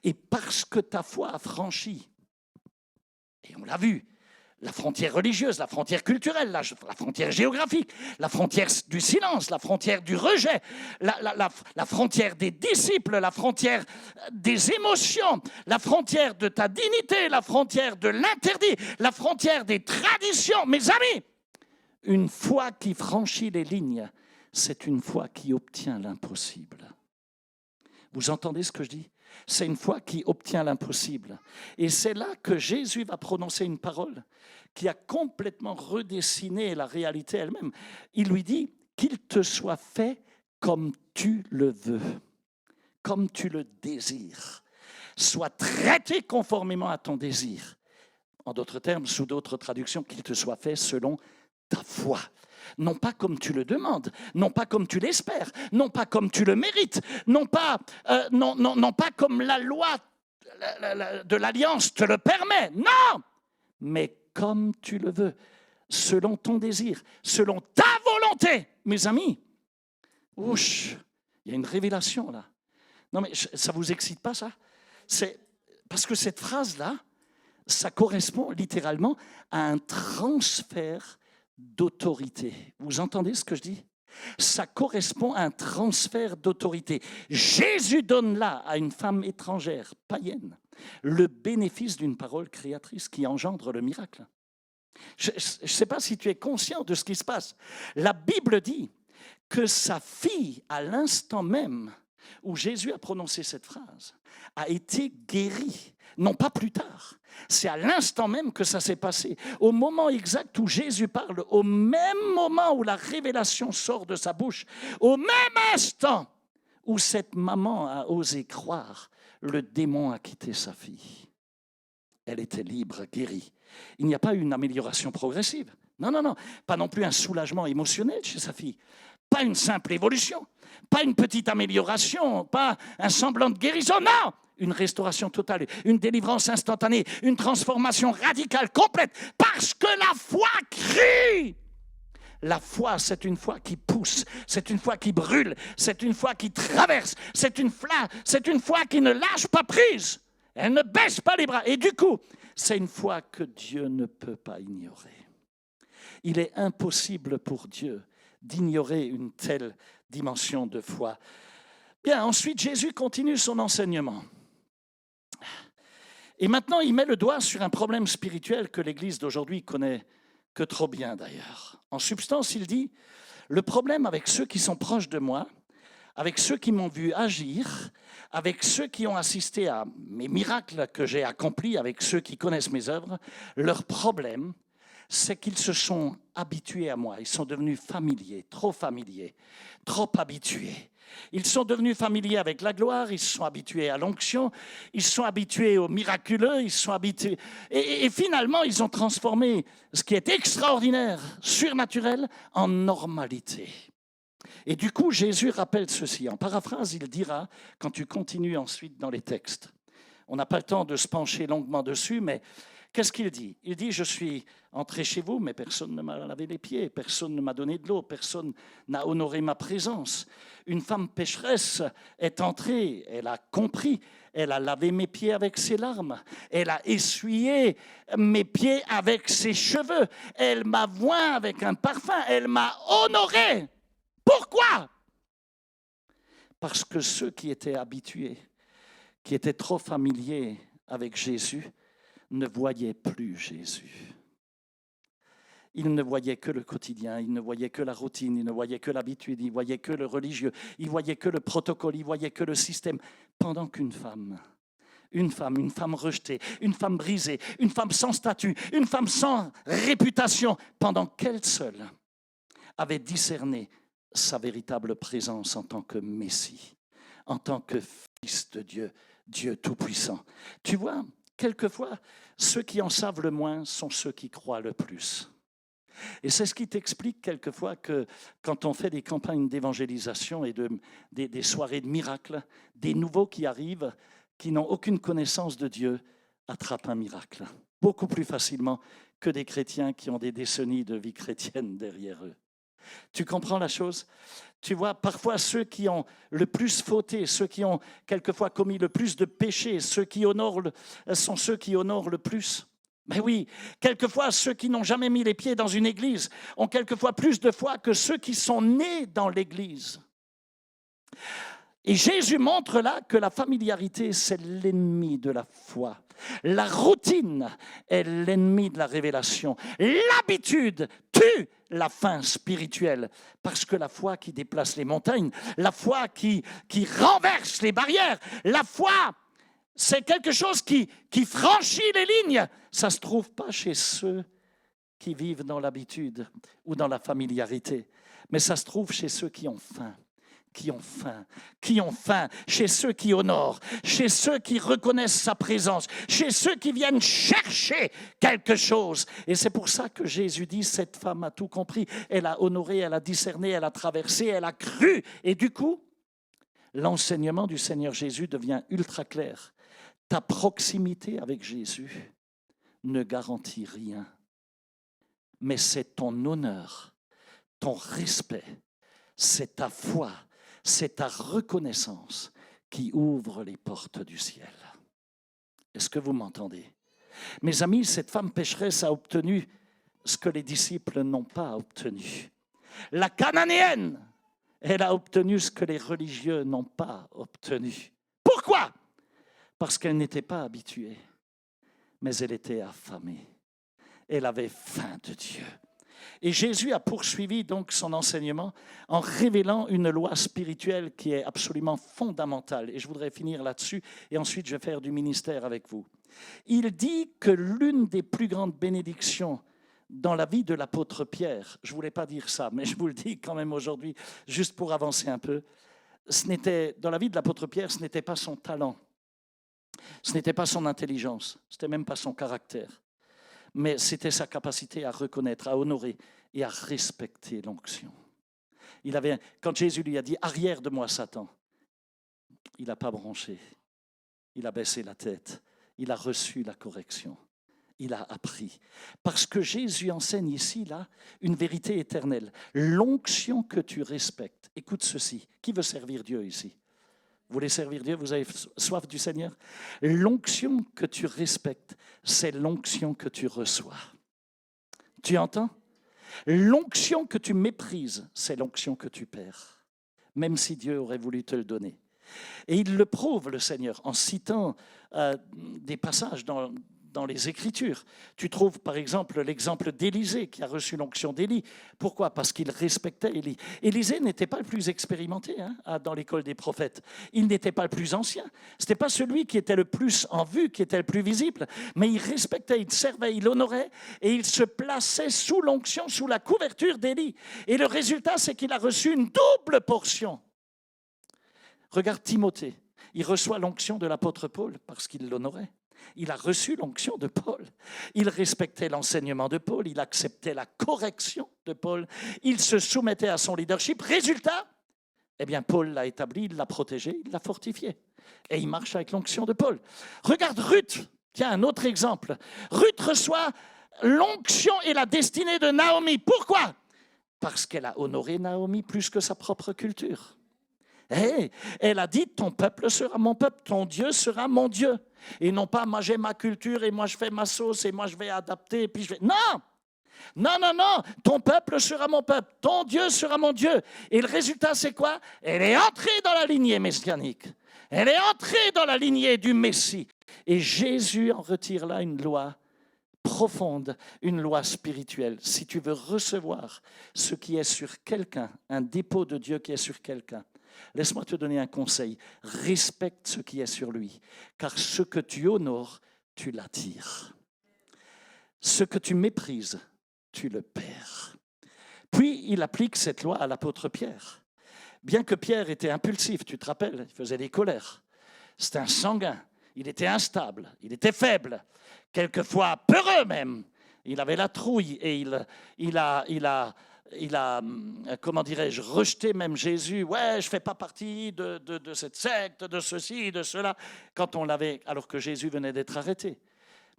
Et parce que ta foi a franchi, et on l'a vu, la frontière religieuse, la frontière culturelle, la frontière géographique, la frontière du silence, la frontière du rejet, la frontière des disciples, la frontière des émotions, la frontière de ta dignité, la frontière de l'interdit, la frontière des traditions. Mes amis, une foi qui franchit les lignes, c'est une foi qui obtient l'impossible. Vous entendez ce que je dis? C'est une foi qui obtient l'impossible. Et c'est là que Jésus va prononcer une parole qui a complètement redessiné la réalité elle-même. Il lui dit « qu'il te soit fait comme tu le veux, comme tu le désires. Sois traité conformément à ton désir. » En d'autres termes, sous d'autres traductions, « qu'il te soit fait selon ta foi. » Non pas comme tu le demandes, non pas comme tu l'espères, non pas comme tu le mérites, non pas comme la loi de l'Alliance te le permet, non, mais comme tu le veux, selon ton désir, selon ta volonté. Mes amis, ouch, il y a une révélation là. Non mais ça ne vous excite pas ça? C'est parce que cette phrase-là, ça correspond littéralement à un transfert d'autorité. Vous entendez ce que je dis? Ça correspond à un transfert d'autorité. Jésus donne là à une femme étrangère, païenne, le bénéfice d'une parole créatrice qui engendre le miracle. Je ne sais pas si tu es conscient de ce qui se passe. La Bible dit que sa fille, à l'instant même où Jésus a prononcé cette phrase, a été guérie. Non pas plus tard, c'est à l'instant même que ça s'est passé. Au moment exact où Jésus parle, au même moment où la révélation sort de sa bouche, au même instant où cette maman a osé croire, le démon a quitté sa fille. Elle était libre, guérie. Il n'y a pas eu une amélioration progressive. Non, pas non plus un soulagement émotionnel chez sa fille. Pas une simple évolution, pas une petite amélioration, pas un semblant de guérison, non! Une restauration totale, une délivrance instantanée, une transformation radicale, complète, parce que la foi crie. La foi, c'est une foi qui pousse, c'est une foi qui brûle, c'est une foi qui traverse, c'est une foi qui ne lâche pas prise. Elle ne baisse pas les bras. Et du coup, c'est une foi que Dieu ne peut pas ignorer. Il est impossible pour Dieu d'ignorer une telle dimension de foi. Bien, ensuite, Jésus continue son enseignement. Et maintenant, il met le doigt sur un problème spirituel que l'Église d'aujourd'hui connaît que trop bien d'ailleurs. En substance, il dit, le problème avec ceux qui sont proches de moi, avec ceux qui m'ont vu agir, avec ceux qui ont assisté à mes miracles que j'ai accomplis, avec ceux qui connaissent mes œuvres, leur problème, c'est qu'ils se sont habitués à moi. Ils sont devenus familiers, trop habitués. Ils sont devenus familiers avec la gloire, ils se sont habitués à l'onction, ils se sont habitués au miraculeux, ils se sont habitués. Et finalement, ils ont transformé ce qui est extraordinaire, surnaturel, en normalité. Et du coup, Jésus rappelle ceci. En paraphrase, il dira, quand tu continues ensuite dans les textes, on n'a pas le temps de se pencher longuement dessus, mais qu'est-ce qu'il dit? Il dit, je suis entré chez vous, mais personne ne m'a lavé les pieds, personne ne m'a donné de l'eau, personne n'a honoré ma présence. Une femme pécheresse est entrée, elle a compris, elle a lavé mes pieds avec ses larmes, elle a essuyé mes pieds avec ses cheveux, elle m'a oint avec un parfum, elle m'a honoré. Pourquoi? Parce que ceux qui étaient habitués, qui étaient trop familiers avec Jésus ne voyaient plus Jésus. Ils ne voyaient que le quotidien, ils ne voyaient que la routine, ils ne voyaient que l'habitude, ils ne voyaient que le religieux, ils ne voyaient que le protocole, ils ne voyaient que le système. Pendant qu'une femme, une femme rejetée, une femme brisée, une femme sans statut, une femme sans réputation, pendant qu'elle seule avait discerné sa véritable présence en tant que Messie, en tant que Fils de Dieu, Dieu Tout-Puissant. Tu vois, quelquefois, ceux qui en savent le moins sont ceux qui croient le plus. Et c'est ce qui t'explique quelquefois que quand on fait des campagnes d'évangélisation et des soirées de miracles, des nouveaux qui arrivent, qui n'ont aucune connaissance de Dieu, attrapent un miracle. Beaucoup plus facilement que des chrétiens qui ont des décennies de vie chrétienne derrière eux. Tu comprends la chose? Tu vois, parfois ceux qui ont le plus fauté, ceux qui ont quelquefois commis le plus de péchés, ceux qui honorent sont ceux qui honorent le plus. Mais oui, quelquefois ceux qui n'ont jamais mis les pieds dans une église ont quelquefois plus de foi que ceux qui sont nés dans l'église. Et Jésus montre là que la familiarité, c'est l'ennemi de la foi. La routine est l'ennemi de la révélation. L'habitude tue la faim spirituelle. Parce que la foi qui déplace les montagnes, la foi qui renverse les barrières, la foi, c'est quelque chose qui franchit les lignes. Ça ne se trouve pas chez ceux qui vivent dans l'habitude ou dans la familiarité, mais ça se trouve chez ceux qui ont faim. Qui ont faim, chez ceux qui honorent, chez ceux qui reconnaissent sa présence, chez ceux qui viennent chercher quelque chose. Et c'est pour ça que Jésus dit, cette femme a tout compris, elle a honoré, elle a discerné, elle a traversé, elle a cru. Et du coup, l'enseignement du Seigneur Jésus devient ultra clair. Ta proximité avec Jésus ne garantit rien, mais c'est ton honneur, ton respect, c'est ta foi, c'est ta reconnaissance qui ouvre les portes du ciel. Est-ce que vous m'entendez? Mes amis, cette femme pécheresse a obtenu ce que les disciples n'ont pas obtenu. La cananéenne, elle a obtenu ce que les religieux n'ont pas obtenu. Pourquoi? Parce qu'elle n'était pas habituée, mais elle était affamée. Elle avait faim de Dieu. Et Jésus a poursuivi donc son enseignement en révélant une loi spirituelle qui est absolument fondamentale. Et je voudrais finir là-dessus et ensuite je vais faire du ministère avec vous. Il dit que l'une des plus grandes bénédictions dans la vie de l'apôtre Pierre, je ne voulais pas dire ça, mais je vous le dis quand même aujourd'hui, juste pour avancer un peu, dans la vie de l'apôtre Pierre, ce n'était pas son talent, ce n'était pas son intelligence, ce n'était même pas son caractère. Mais c'était sa capacité à reconnaître, à honorer et à respecter l'onction. Quand Jésus lui a dit « Arrière de moi, Satan », il n'a pas bronché, il a baissé la tête, il a reçu la correction, il a appris. Parce que Jésus enseigne ici, là, une vérité éternelle. L'onction que tu respectes, écoute ceci, qui veut servir Dieu ici? Vous voulez servir Dieu? Vous avez soif du Seigneur? L'onction que tu respectes, c'est l'onction que tu reçois. Tu entends? L'onction que tu méprises, c'est l'onction que tu perds, même si Dieu aurait voulu te le donner. Et il le prouve, le Seigneur, en citant des passages dans les Écritures. Tu trouves par exemple l'exemple d'Élisée qui a reçu l'onction d'Élie. Pourquoi? Parce qu'il respectait Élie. Élisée n'était pas le plus expérimenté dans l'école des prophètes. Il n'était pas le plus ancien. Ce n'était pas celui qui était le plus en vue, qui était le plus visible. Mais il respectait, il servait, il honorait et il se plaçait sous l'onction, sous la couverture d'Élie. Et le résultat, c'est qu'il a reçu une double portion. Regarde Timothée. Il reçoit l'onction de l'apôtre Paul parce qu'il l'honorait. Il a reçu l'onction de Paul. Il respectait l'enseignement de Paul. Il acceptait la correction de Paul. Il se soumettait à son leadership. Résultat, Paul l'a établi, il l'a protégé, il l'a fortifié. Et il marche avec l'onction de Paul. Regarde Ruth. Tiens, un autre exemple. Ruth reçoit l'onction et la destinée de Naomi. Pourquoi? Parce qu'elle a honoré Naomi plus que sa propre culture. Elle a dit, ton peuple sera mon peuple, ton Dieu sera mon Dieu. Et non pas, moi j'ai ma culture et moi je fais ma sauce et moi je vais adapter. Et puis Non, ton peuple sera mon peuple, ton Dieu sera mon Dieu. Et le résultat c'est quoi? Elle est entrée dans la lignée messianique. Elle est entrée dans la lignée du Messie. Et Jésus en retire là une loi profonde, une loi spirituelle. Si tu veux recevoir ce qui est sur quelqu'un, un dépôt de Dieu qui est sur quelqu'un, laisse-moi te donner un conseil. Respecte ce qui est sur lui, car ce que tu honores, tu l'attires. Ce que tu méprises, tu le perds. Puis, il applique cette loi à l'apôtre Pierre. Bien que Pierre était impulsif, tu te rappelles, il faisait des colères. C'était un sanguin, il était instable, il était faible, quelquefois peureux même. Il avait la trouille et il a comment dirais-je, rejeté même Jésus. Ouais, je ne fais pas partie de cette secte, de ceci, de cela, quand on l'avait, alors que Jésus venait d'être arrêté.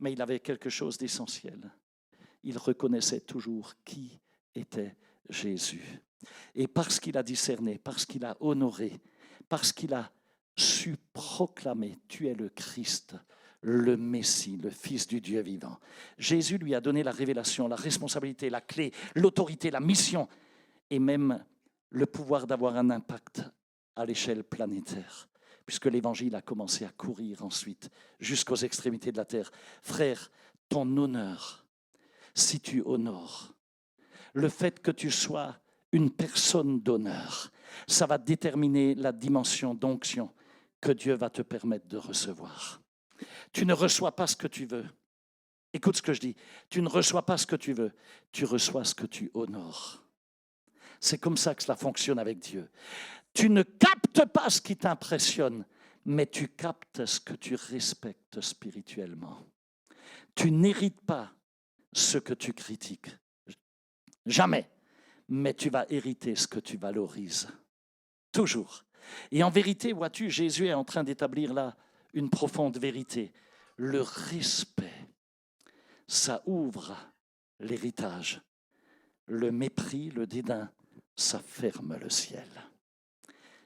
Mais il avait quelque chose d'essentiel. Il reconnaissait toujours qui était Jésus. Et parce qu'il a discerné, parce qu'il a honoré, parce qu'il a su proclamer « Tu es le Christ », le Messie, le Fils du Dieu vivant. Jésus lui a donné la révélation, la responsabilité, la clé, l'autorité, la mission et même le pouvoir d'avoir un impact à l'échelle planétaire, puisque l'Évangile a commencé à courir ensuite jusqu'aux extrémités de la terre. Frère, ton honneur, si tu honores, le fait que tu sois une personne d'honneur, ça va déterminer la dimension d'onction que Dieu va te permettre de recevoir. Tu ne reçois pas ce que tu veux. Écoute ce que je dis. Tu ne reçois pas ce que tu veux. Tu reçois ce que tu honores. C'est comme ça que cela fonctionne avec Dieu. Tu ne captes pas ce qui t'impressionne, mais tu captes ce que tu respectes spirituellement. Tu n'hérites pas ce que tu critiques. Jamais. Mais tu vas hériter ce que tu valorises. Toujours. Et en vérité, vois-tu, Jésus est en train d'établir là une profonde vérité. Le respect, ça ouvre l'héritage. Le mépris, le dédain, ça ferme le ciel.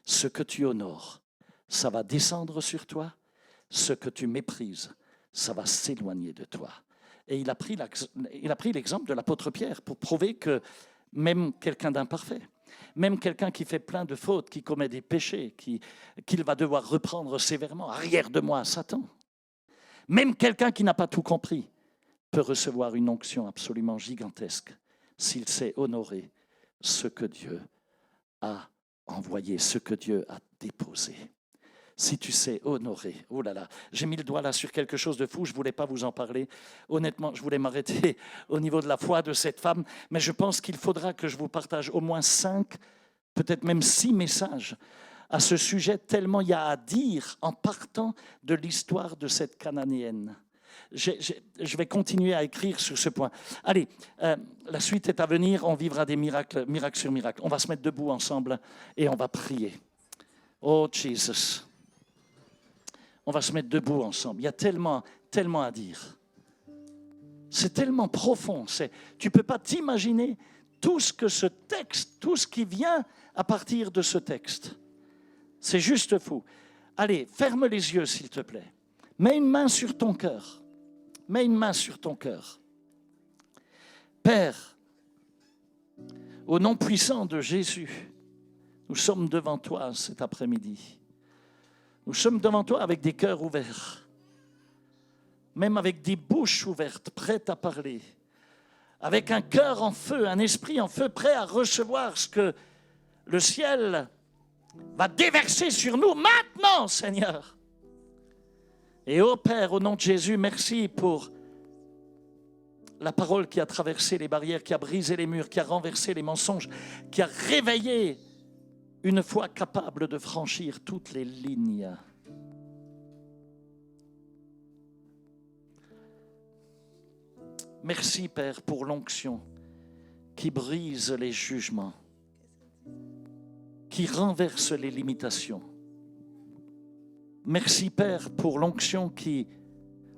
Ce que tu honores, ça va descendre sur toi. Ce que tu méprises, ça va s'éloigner de toi. Et il a pris l'exemple de l'apôtre Pierre pour prouver que même quelqu'un d'imparfait, même quelqu'un qui fait plein de fautes, qui commet des péchés, qu'il va devoir reprendre sévèrement, arrière de moi, Satan. Même quelqu'un qui n'a pas tout compris peut recevoir une onction absolument gigantesque s'il sait honorer ce que Dieu a envoyé, ce que Dieu a déposé. Si tu sais honorer, oh là là, j'ai mis le doigt là sur quelque chose de fou, je ne voulais pas vous en parler. Honnêtement, je voulais m'arrêter au niveau de la foi de cette femme, mais je pense qu'il faudra que je vous partage au moins 5, peut-être même 6 messages à ce sujet, tellement il y a à dire en partant de l'histoire de cette Cananéenne. Je vais continuer à écrire sur ce point. Allez, la suite est à venir, on vivra des miracles, miracle sur miracle. On va se mettre debout ensemble et on va prier. Oh Jesus. On va se mettre debout ensemble. Il y a tellement à dire. C'est tellement profond. Tu ne peux pas t'imaginer tout ce que ce texte, tout ce qui vient à partir de ce texte. C'est juste fou. Allez, ferme les yeux, s'il te plaît. Mets une main sur ton cœur. Mets une main sur ton cœur. Père, au nom puissant de Jésus, nous sommes devant toi cet après-midi. Nous sommes devant toi avec des cœurs ouverts, même avec des bouches ouvertes, prêtes à parler, avec un cœur en feu, un esprit en feu, prêt à recevoir ce que le ciel va déverser sur nous maintenant, Seigneur. Et ô Père, au nom de Jésus, merci pour la parole qui a traversé les barrières, qui a brisé les murs, qui a renversé les mensonges, qui a réveillé une foi capable de franchir toutes les lignes. Merci, Père, pour l'onction qui brise les jugements, qui renverse les limitations. Merci, Père, pour l'onction qui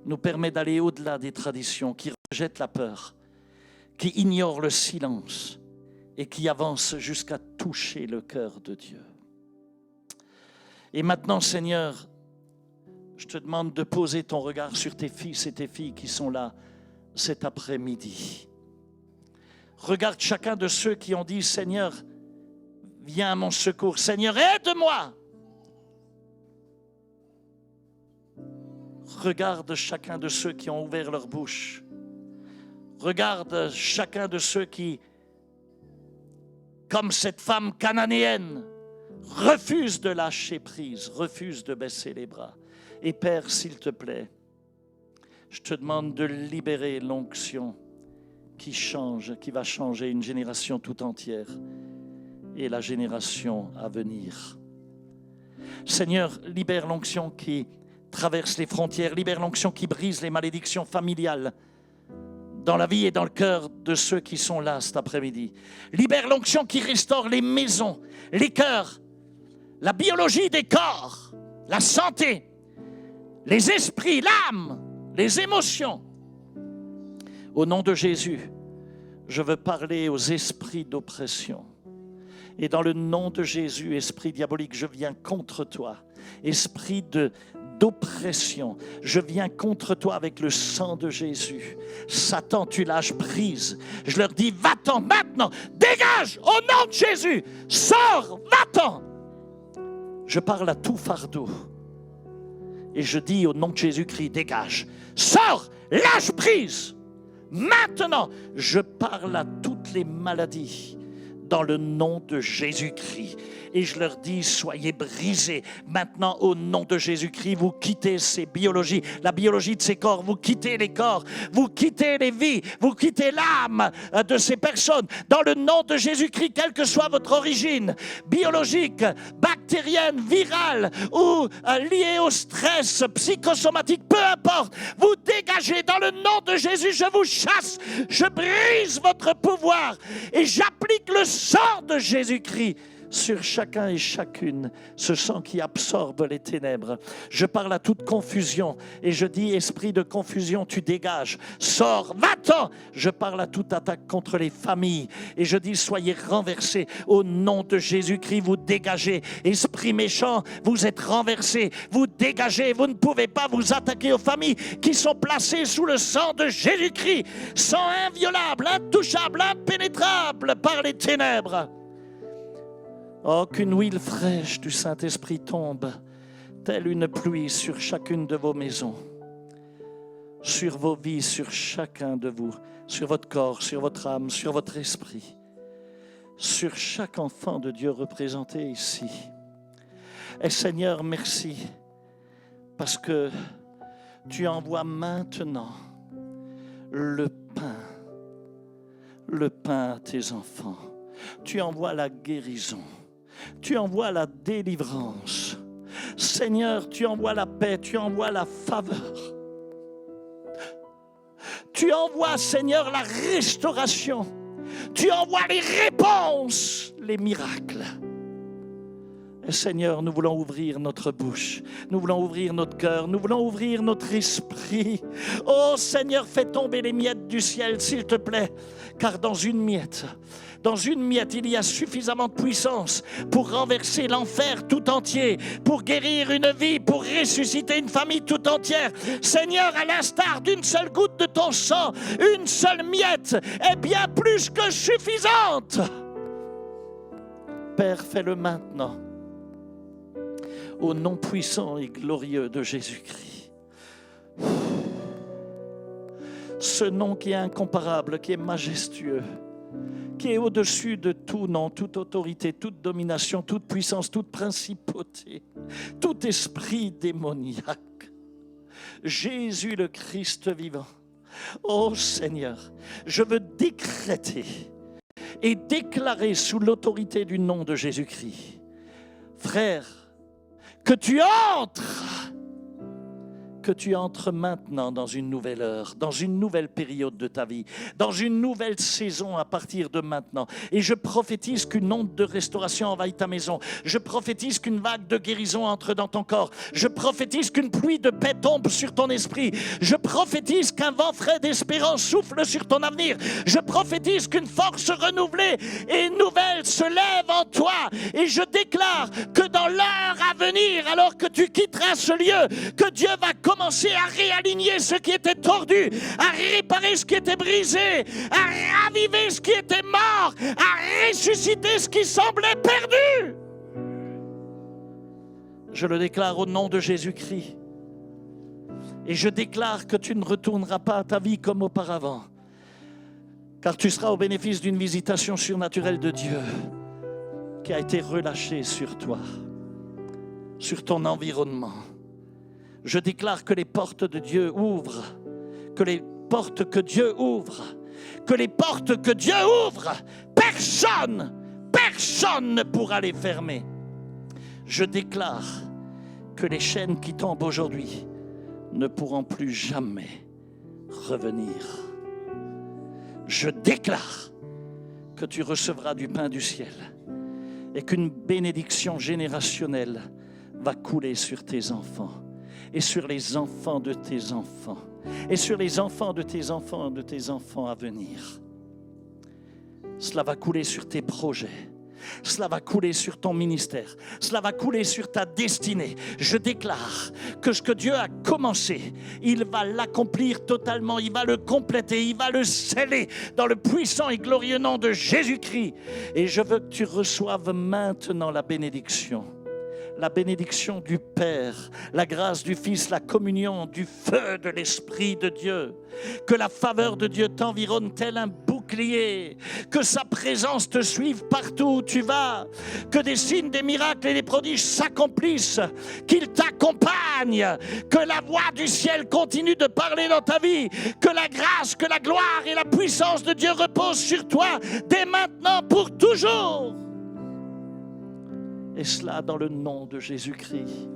nous permet d'aller au-delà des traditions, qui rejette la peur, qui ignore le silence et qui avance jusqu'à toucher le cœur de Dieu. Et maintenant, Seigneur, je te demande de poser ton regard sur tes fils et tes filles qui sont là cet après-midi. Regarde chacun de ceux qui ont dit, Seigneur, viens à mon secours. Seigneur, aide-moi. regarde chacun de ceux qui ont ouvert leur bouche. Regarde chacun de ceux qui, comme cette femme cananéenne, refusent de lâcher prise, refusent de baisser les bras. Et Père, s'il te plaît, je te demande de libérer l'onction qui change, qui va changer une génération tout entière et la génération à venir. Seigneur, libère l'onction qui traverse les frontières, libère l'onction qui brise les malédictions familiales dans la vie et dans le cœur de ceux qui sont là cet après-midi. Libère l'onction qui restaure les maisons, les cœurs, la biologie des corps, la santé, les esprits, l'âme, les émotions. Au nom de Jésus, je veux parler aux esprits d'oppression. Et dans le nom de Jésus, esprit diabolique, je viens contre toi. Esprit d'oppression, je viens contre toi avec le sang de Jésus. Satan, tu lâches prise. Je leur dis, va-t'en maintenant, dégage au nom de Jésus. Sors, va-t'en. Je parle à tout fardeau. Et je dis au nom de Jésus-Christ, dégage, sors, lâche prise. Maintenant, je parle à toutes les maladies dans le nom de Jésus-Christ. Et je leur dis, soyez brisés. Maintenant, au nom de Jésus-Christ, vous quittez ces biologies, la biologie de ces corps, vous quittez les corps, vous quittez les vies, vous quittez l'âme de ces personnes. Dans le nom de Jésus-Christ, quelle que soit votre origine, biologique, bactérienne, virale ou liée au stress, psychosomatique, peu importe, vous dégagez dans le nom de Jésus, je vous chasse, je brise votre pouvoir et j'applique le sang de Jésus-Christ sur chacun et chacune, ce sang qui absorbe les ténèbres. Je parle à toute confusion et je dis, esprit de confusion, tu dégages, sors, va-t'en. Je parle à toute attaque contre les familles et je dis, soyez renversés au nom de Jésus-Christ, vous dégagez. Esprit méchant, vous êtes renversés, vous dégagez, vous ne pouvez pas vous attaquer aux familles qui sont placées sous le sang de Jésus-Christ, sang inviolable, intouchable, impénétrable par les ténèbres. Oh, qu'une huile fraîche du Saint-Esprit tombe, telle une pluie sur chacune de vos maisons, sur vos vies, sur chacun de vous, sur votre corps, sur votre âme, sur votre esprit, sur chaque enfant de Dieu représenté ici. Et Seigneur, merci, parce que tu envoies maintenant le pain à tes enfants. Tu envoies la guérison. Tu envoies la délivrance. Seigneur, tu envoies la paix, tu envoies la faveur. Tu envoies, Seigneur, la restauration. Tu envoies les réponses, les miracles. Et Seigneur, nous voulons ouvrir notre bouche, nous voulons ouvrir notre cœur, nous voulons ouvrir notre esprit. Oh Seigneur, fais tomber les miettes du ciel, s'il te plaît, car dans une miette, il y a suffisamment de puissance pour renverser l'enfer tout entier, pour guérir une vie, pour ressusciter une famille tout entière. Seigneur, à l'instar d'une seule goutte de ton sang, une seule miette est bien plus que suffisante. Père, fais-le maintenant, au nom puissant et glorieux de Jésus-Christ. Ce nom qui est incomparable, qui est majestueux, qui est au-dessus de tout nom, toute autorité, toute domination, toute puissance, toute principauté, tout esprit démoniaque. Jésus le Christ vivant. Oh Seigneur, je veux décréter et déclarer sous l'autorité du nom de Jésus-Christ, frère, que tu entres maintenant dans une nouvelle heure, dans une nouvelle période de ta vie, dans une nouvelle saison à partir de maintenant. Et je prophétise qu'une onde de restauration envahit ta maison. Je prophétise qu'une vague de guérison entre dans ton corps. Je prophétise qu'une pluie de paix tombe sur ton esprit. Je prophétise qu'un vent frais d'espérance souffle sur ton avenir. Je prophétise qu'une force renouvelée et nouvelle se lève en toi. Et je déclare que dans l'heure à venir, alors que tu quitteras ce lieu, que Dieu va commencer à réaligner ce qui était tordu, à réparer ce qui était brisé, à raviver ce qui était mort, à ressusciter ce qui semblait perdu. Je le déclare au nom de Jésus-Christ. Et je déclare que tu ne retourneras pas à ta vie comme auparavant, car tu seras au bénéfice d'une visitation surnaturelle de Dieu qui a été relâchée sur toi, sur ton environnement. Je déclare que les portes de Dieu ouvrent, que les portes que Dieu ouvre, que les portes que Dieu ouvre, personne ne pourra les fermer. Je déclare que les chaînes qui tombent aujourd'hui ne pourront plus jamais revenir. Je déclare que tu recevras du pain du ciel et qu'une bénédiction générationnelle va couler sur tes enfants et sur les enfants de tes enfants et sur les enfants de tes enfants et de tes enfants à venir. Cela va couler sur tes projets. Cela va couler sur ton ministère. Cela va couler sur ta destinée. Je déclare que ce que Dieu a commencé, il va l'accomplir totalement. Il va le compléter. Il va le sceller dans le puissant et glorieux nom de Jésus-Christ. Et je veux que tu reçoives maintenant la bénédiction. La bénédiction du Père, la grâce du Fils, la communion du feu de l'Esprit de Dieu. Que la faveur de Dieu t'environne tel un bouclier. Que sa présence te suive partout où tu vas. Que des signes, des miracles et des prodiges s'accomplissent. Qu'il t'accompagne. Que la voix du ciel continue de parler dans ta vie. Que la grâce, que la gloire et la puissance de Dieu reposent sur toi dès maintenant pour toujours. Et cela dans le nom de Jésus-Christ.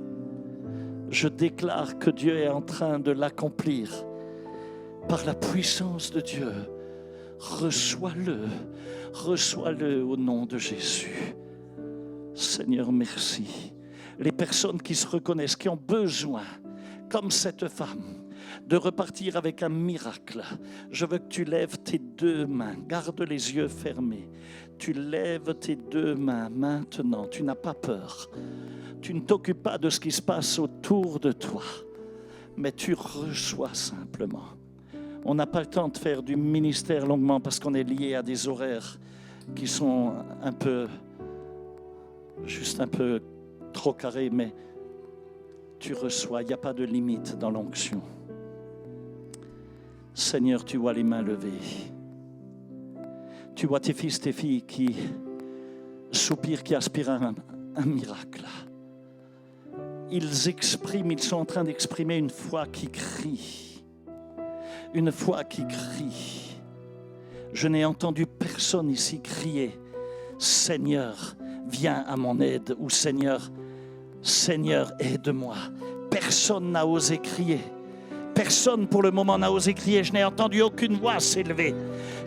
Je déclare que Dieu est en train de l'accomplir par la puissance de Dieu. Reçois-le au nom de Jésus. Seigneur, merci. Les personnes qui se reconnaissent, qui ont besoin, comme cette femme, de repartir avec un miracle. Je veux que tu lèves tes deux mains. Garde les yeux fermés. Tu lèves tes deux mains maintenant. Tu n'as pas peur. Tu ne t'occupes pas de ce qui se passe autour de toi. Mais tu reçois simplement. On n'a pas le temps de faire du ministère longuement parce qu'on est lié à des horaires qui sont juste un peu trop carrés. Mais tu reçois. Il n'y a pas de limite dans l'onction. Seigneur, tu vois les mains levées. Tu vois tes fils, tes filles qui soupirent, qui aspirent à un miracle. Ils sont en train d'exprimer une foi qui crie. Une foi qui crie. Je n'ai entendu personne ici crier « Seigneur, viens à mon aide » ou « Seigneur, aide-moi ». Personne n'a osé crier. Personne pour le moment n'a osé crier. Je n'ai entendu aucune voix s'élever.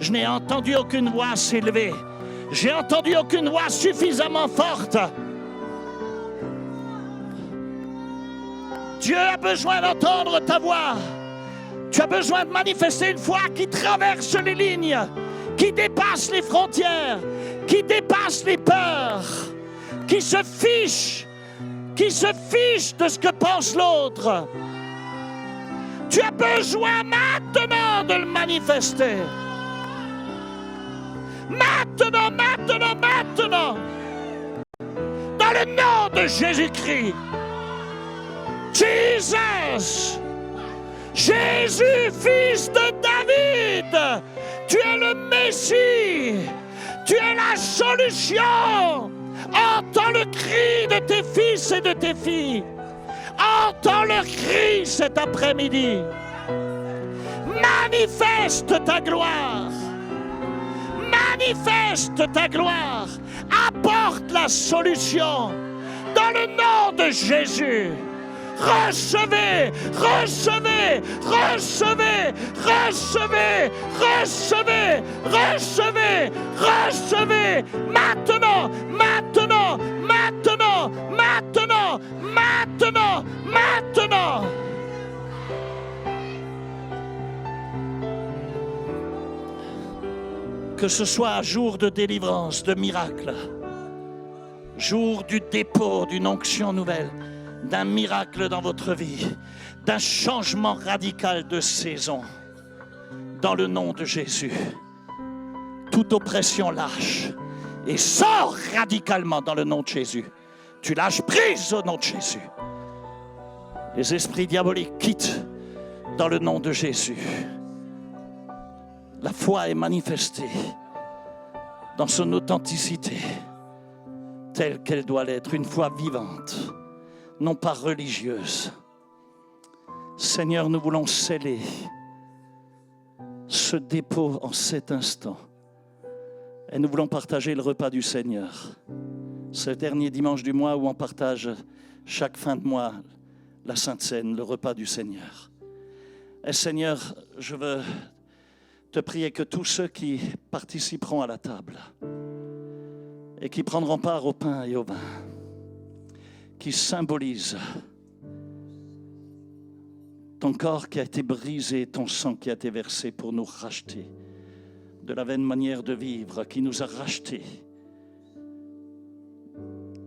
Je n'ai entendu aucune voix s'élever. J'ai entendu aucune voix suffisamment forte. Dieu a besoin d'entendre ta voix. Tu as besoin de manifester une foi qui traverse les lignes, qui dépasse les frontières, qui dépasse les peurs, qui se fiche de ce que pense l'autre. Tu as besoin maintenant de le manifester. Maintenant. Dans le nom de Jésus-Christ. Jésus, fils de David. Tu es le Messie. Tu es la solution. Entends le cri de tes fils et de tes filles. Entends leur cri cet après-midi. Manifeste ta gloire. Manifeste ta gloire. Apporte la solution. Dans le nom de Jésus. Recevez, recevez, recevez, recevez, recevez, recevez, recevez. Maintenant, maintenant, maintenant, maintenant, maintenant, maintenant. Que ce soit un jour de délivrance, de miracle, jour du dépôt d'une onction nouvelle, d'un miracle dans votre vie, d'un changement radical de saison, dans le nom de Jésus. Toute oppression lâche et sort radicalement dans le nom de Jésus. Tu lâches prise au nom de Jésus. Les esprits diaboliques quittent Dans le nom de Jésus. La foi est manifestée dans son authenticité, telle qu'elle doit l'être, une foi vivante, non pas religieuse. Seigneur, nous voulons sceller ce dépôt en cet instant. Et nous voulons partager le repas du Seigneur. C'est le dernier dimanche du mois où on partage chaque fin de mois la Sainte Seine, le repas du Seigneur. Et Seigneur, je veux te prier que tous ceux qui participeront à la table et qui prendront part au pain et au vin, qui symbolisent ton corps qui a été brisé, ton sang qui a été versé pour nous racheter de la vaine manière de vivre, qui nous a rachetés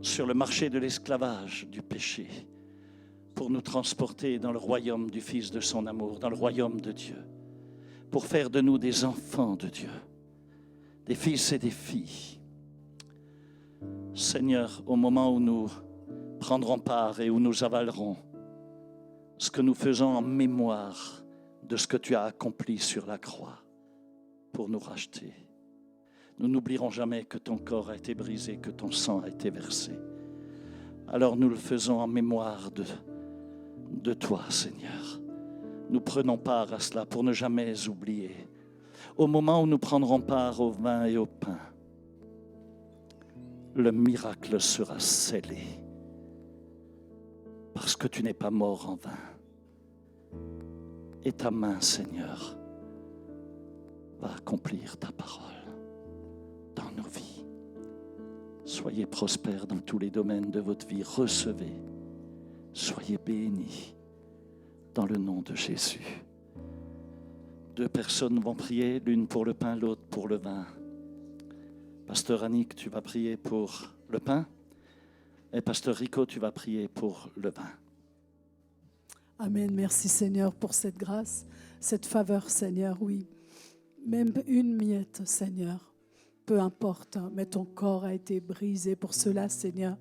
sur le marché de l'esclavage, du péché, pour nous transporter dans le royaume du Fils de son amour, dans le royaume de Dieu, pour faire de nous des enfants de Dieu, des fils et des filles. Seigneur, au moment où nous prendrons part et où nous avalerons ce que nous faisons en mémoire de ce que tu as accompli sur la croix pour nous racheter, nous n'oublierons jamais que ton corps a été brisé, que ton sang a été versé. Alors nous le faisons en mémoire de toi, Seigneur. Nous prenons part à cela pour ne jamais oublier. Au moment où nous prendrons part au vin et au pain, le miracle sera scellé. Parce que tu n'es pas mort en vain. Et ta main, Seigneur, va accomplir ta parole dans nos vies. Soyez prospères dans tous les domaines de votre vie. Recevez. Soyez bénis dans le nom de Jésus. 2 personnes vont prier, l'une pour le pain, l'autre pour le vin. Pasteur Annick, tu vas prier pour le pain. Et Pasteur Rico, tu vas prier pour le vin. Amen. Merci Seigneur pour cette grâce, cette faveur Seigneur, oui. Même une miette Seigneur, peu importe, mais ton corps a été brisé pour cela Seigneur.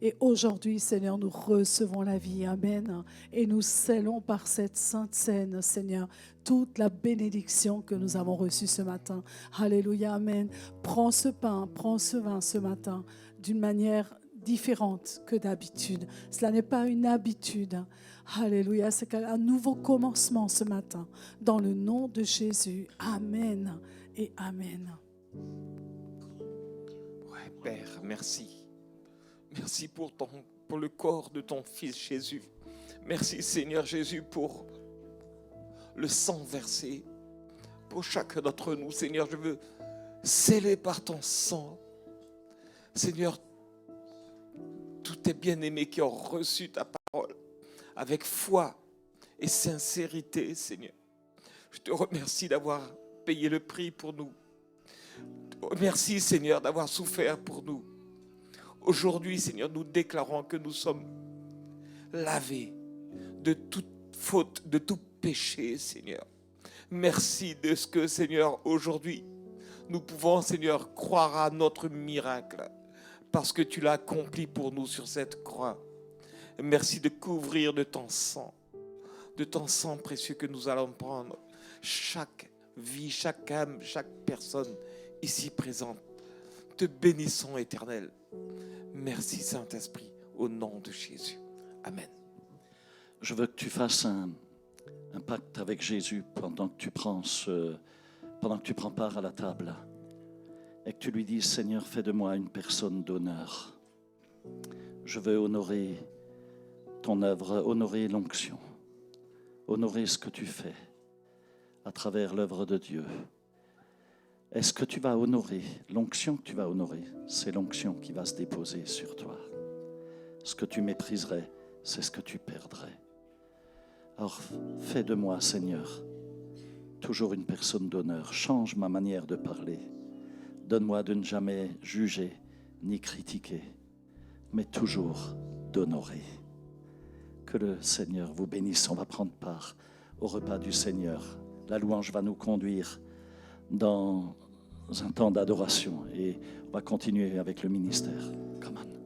Et aujourd'hui Seigneur, nous recevons la vie. Amen. Et nous scellons par cette sainte scène Seigneur, toute la bénédiction que nous avons reçue ce matin. Alléluia. Amen. Prends ce pain, prends ce vin ce matin d'une manière différente que d'habitude. Cela n'est pas une habitude. Alléluia, c'est un nouveau commencement ce matin. Dans le nom de Jésus. Amen et Amen. Ouais, Père, merci. Merci pour le corps de ton Fils Jésus. Merci Seigneur Jésus pour le sang versé. Pour chacun d'entre nous, Seigneur, je veux sceller par ton sang. Seigneur, tous tes bien-aimés qui ont reçu ta parole avec foi et sincérité, Seigneur. Je te remercie d'avoir payé le prix pour nous. Merci, Seigneur, d'avoir souffert pour nous. Aujourd'hui, Seigneur, nous déclarons que nous sommes lavés de toute faute, de tout péché, Seigneur. Merci de ce que, Seigneur, aujourd'hui, nous pouvons, Seigneur, croire à notre miracle. Parce que tu l'as accompli pour nous sur cette croix. Merci de couvrir de ton sang précieux que nous allons prendre. Chaque vie, chaque âme, chaque personne ici présente. Te bénissons, Éternel. Merci, Saint-Esprit, au nom de Jésus. Amen. Je veux que tu fasses un pacte avec Jésus pendant que tu prends part à la table. Et que tu lui dises, Seigneur, fais de moi une personne d'honneur. Je veux honorer ton œuvre, honorer l'onction, honorer ce que tu fais à travers l'œuvre de Dieu. Est-ce que tu vas honorer, l'onction que tu vas honorer, c'est l'onction qui va se déposer sur toi. Ce que tu mépriserais, c'est ce que tu perdrais. Alors, fais de moi, Seigneur, toujours une personne d'honneur. Change ma manière de parler. Donne-moi de ne jamais juger ni critiquer, mais toujours d'honorer. Que le Seigneur vous bénisse. On va prendre part au repas du Seigneur. La louange va nous conduire dans un temps d'adoration et on va continuer avec le ministère. Come on.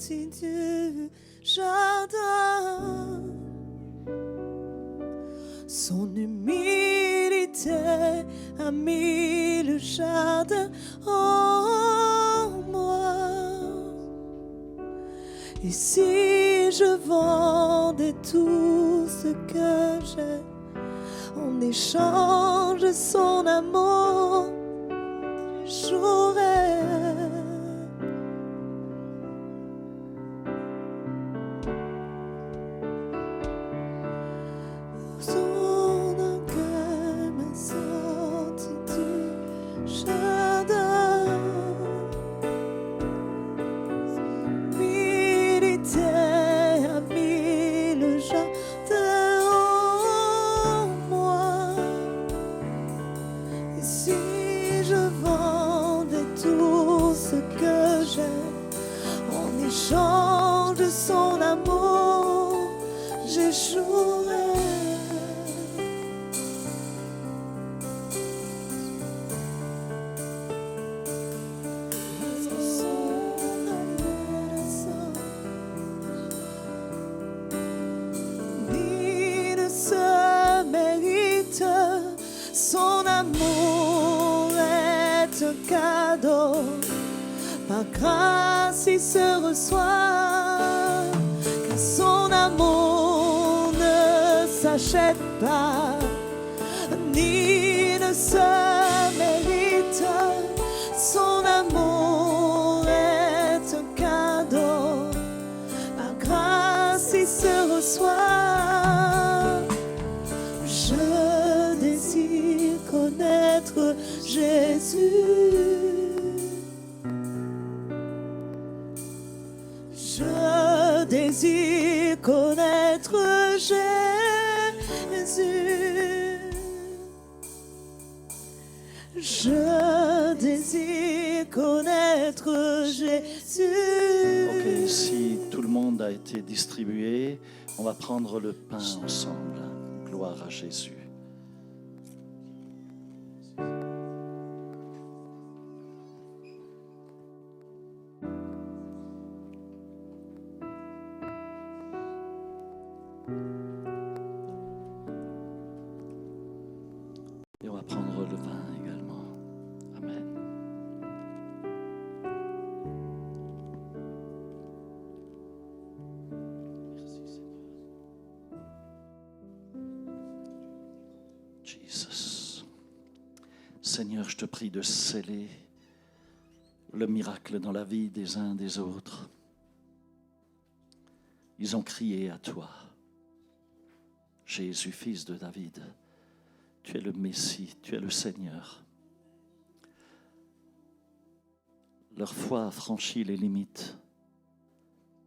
sorti du jardin. Son humilité a mis le jardin en moi. Et si je vendais tout ce que j'ai en échange de son amour, j'aurais son cœur m'a sorti du jardin. Humilité a mis le jardin en moi. Et si je vendais tout ce que j'ai en échange de son amour, j'échouerais. Ni ne se mérite, son amour est un cadeau. Par grâce il se reçoit, car son amour ne s'achète pas, ni ne se mérite. Son amour est un cadeau. Par grâce il se reçoit. Je désire connaître Jésus. Je désire connaître Jésus. Je désire connaître Jésus. Ok, si tout le monde a été distribué, on va prendre le pain ensemble. Gloire à Jésus. Et on va prendre le vin également. Amen. Merci Seigneur. Jesus. Seigneur, je te prie de sceller le miracle dans la vie des uns des autres. Ils ont crié à toi. Jésus, fils de David, tu es le Messie, tu es le Seigneur. Leur foi a franchi les limites.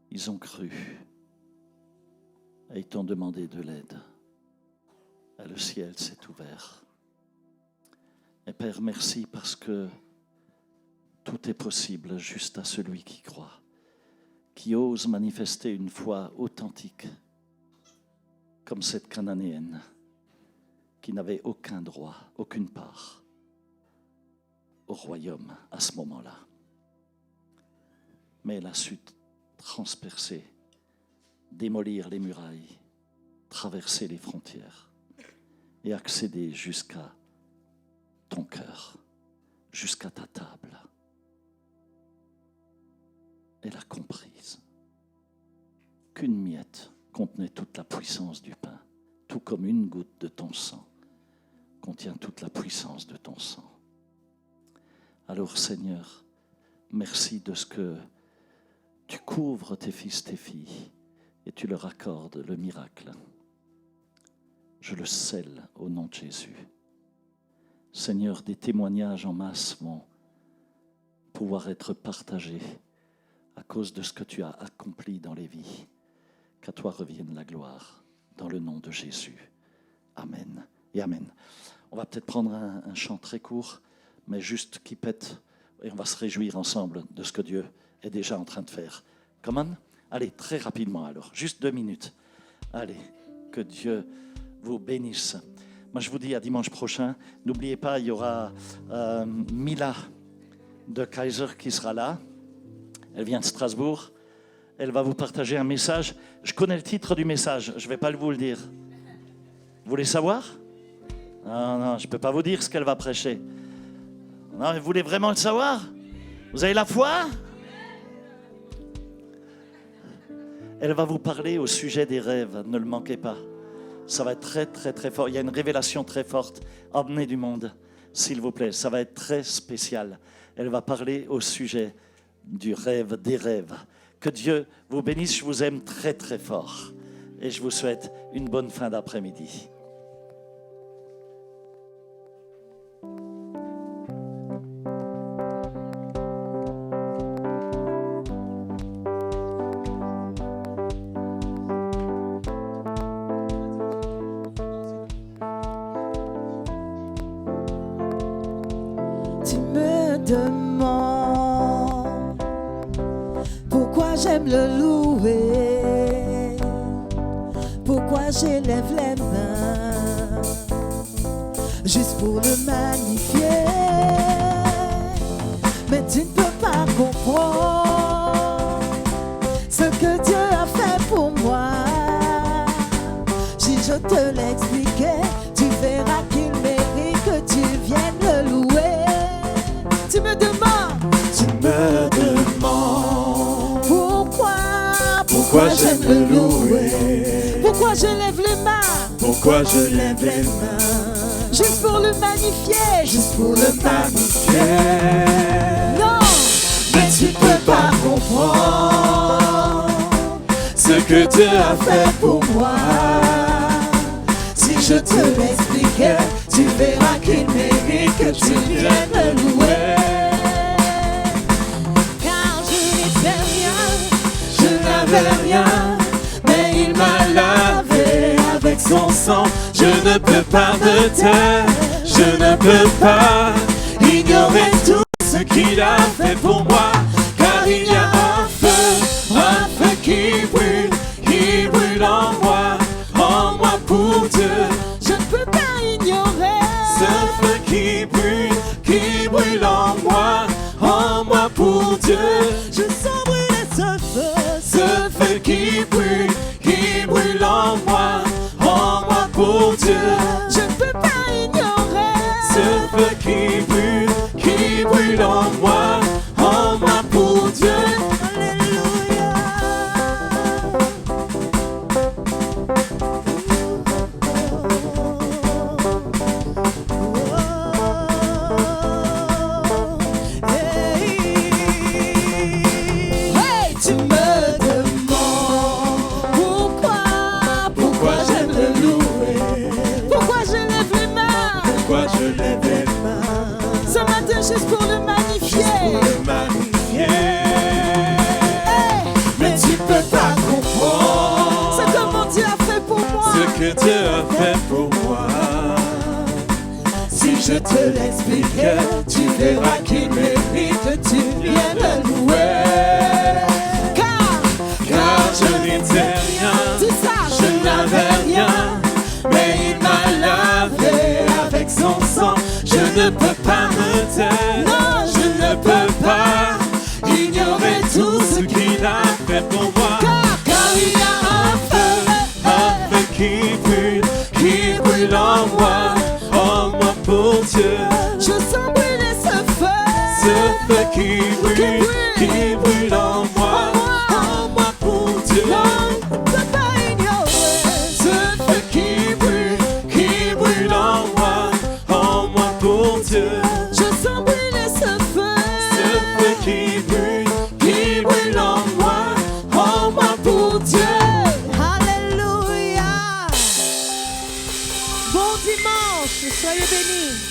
Ils ont cru et ils t'ont demandé de l'aide. Et le ciel s'est ouvert. Et Père, merci parce que tout est possible juste à celui qui croit, qui ose manifester une foi authentique, comme cette Cananéenne qui n'avait aucun droit, aucune part au royaume à ce moment-là. Mais elle a su transpercer, démolir les murailles, traverser les frontières et accéder jusqu'à ton cœur, jusqu'à ta table. Elle a comprise qu'une miette contenait toute la puissance du pain, tout comme une goutte de ton sang contient toute la puissance de ton sang. Alors Seigneur, merci de ce que tu couvres tes fils, tes filles, et tu leur accordes le miracle. Je le scelle au nom de Jésus. Seigneur, des témoignages en masse vont pouvoir être partagés à cause de ce que tu as accompli dans les vies. Qu'à toi revienne la gloire, dans le nom de Jésus. Amen et Amen. On va peut-être prendre un chant très court, mais juste qui pète, et on va se réjouir ensemble de ce que Dieu est déjà en train de faire. Comment? Allez, très rapidement alors, juste 2 minutes. Allez, que Dieu vous bénisse. Moi, je vous dis à dimanche prochain. N'oubliez pas, il y aura Mila de Kaiser qui sera là. Elle vient de Strasbourg. Elle va vous partager un message. Je connais le titre du message, je ne vais pas vous le dire. Vous voulez savoir? Non, je ne peux pas vous dire ce qu'elle va prêcher. Non, mais vous voulez vraiment le savoir? Vous avez la foi? Elle va vous parler au sujet des rêves, ne le manquez pas. Ça va être très, très, très fort. Il y a une révélation très forte. Emmenez du monde, s'il vous plaît. Ça va être très spécial. Elle va parler au sujet du rêve, des rêves. Que Dieu vous bénisse. Je vous aime très, très fort. Et je vous souhaite une bonne fin d'après-midi. Tu me demandes pourquoi j'aime le louer, pourquoi j'élève les mains, juste pour le magnifier. Mais tu ne peux pas comprendre ce que Dieu a fait pour moi. Si je te l'expliquais, tu verras qu'il mérite que tu viennes le louer. Tu me demandes pourquoi j'aime le louer, pourquoi je lève les mains, Pourquoi je lève les mains, juste pour le magnifier, juste pour le magnifier. non, Mais tu peux pas comprendre ce que Dieu a fait pour moi. si je te l'expliquais, tu verras qu'il mérite que tu viennes le louer. Car je n'étais rien, Je n'avais rien, mais il m'a lavé avec son sang. Je ne peux pas me taire, je ne peux pas ignorer tout ce qu'il a fait pour moi. Car il y a un feu qui brûle en moi pour Dieu. je ne peux pas ignorer Ce feu qui brûle en moi pour Dieu. Je sens brûler ce Ce feu qui brûle en moi pour Dieu. je ne peux pas ignorer Ce feu qui brûle en moi pour Dieu. Hey, tu me demandes pourquoi j'aime le louer, pourquoi je lève les mains, Pourquoi je lève les mains ce matin juste pour le magnifier. pour le magnifier. Hey, Mais tu peux pas comprendre c'est comme mon Dieu a fait pour moi. ce que Dieu a fait pour moi. Si je te l'expliquais, tu verras qu'il mérite que tu viennes le louer. Car je n'étais rien, Tu sais, je n'avais rien, mais il m'a lavé avec son sang. Je ne peux pas me taire, Non, je ne peux pas ignorer tout ce qu'il a fait pour moi. Car il y a un feu qui brûle en moi pour Dieu. je sens brûler ce feu. Ce feu qui brûle en moi pour Dieu. On ne peut pas ignorer. Ce feu qui brûle en moi pour Dieu. Je sens brûler ce feu. Ce feu qui brûle en moi pour Dieu. Alléluia. Bon dimanche, soyez bénis.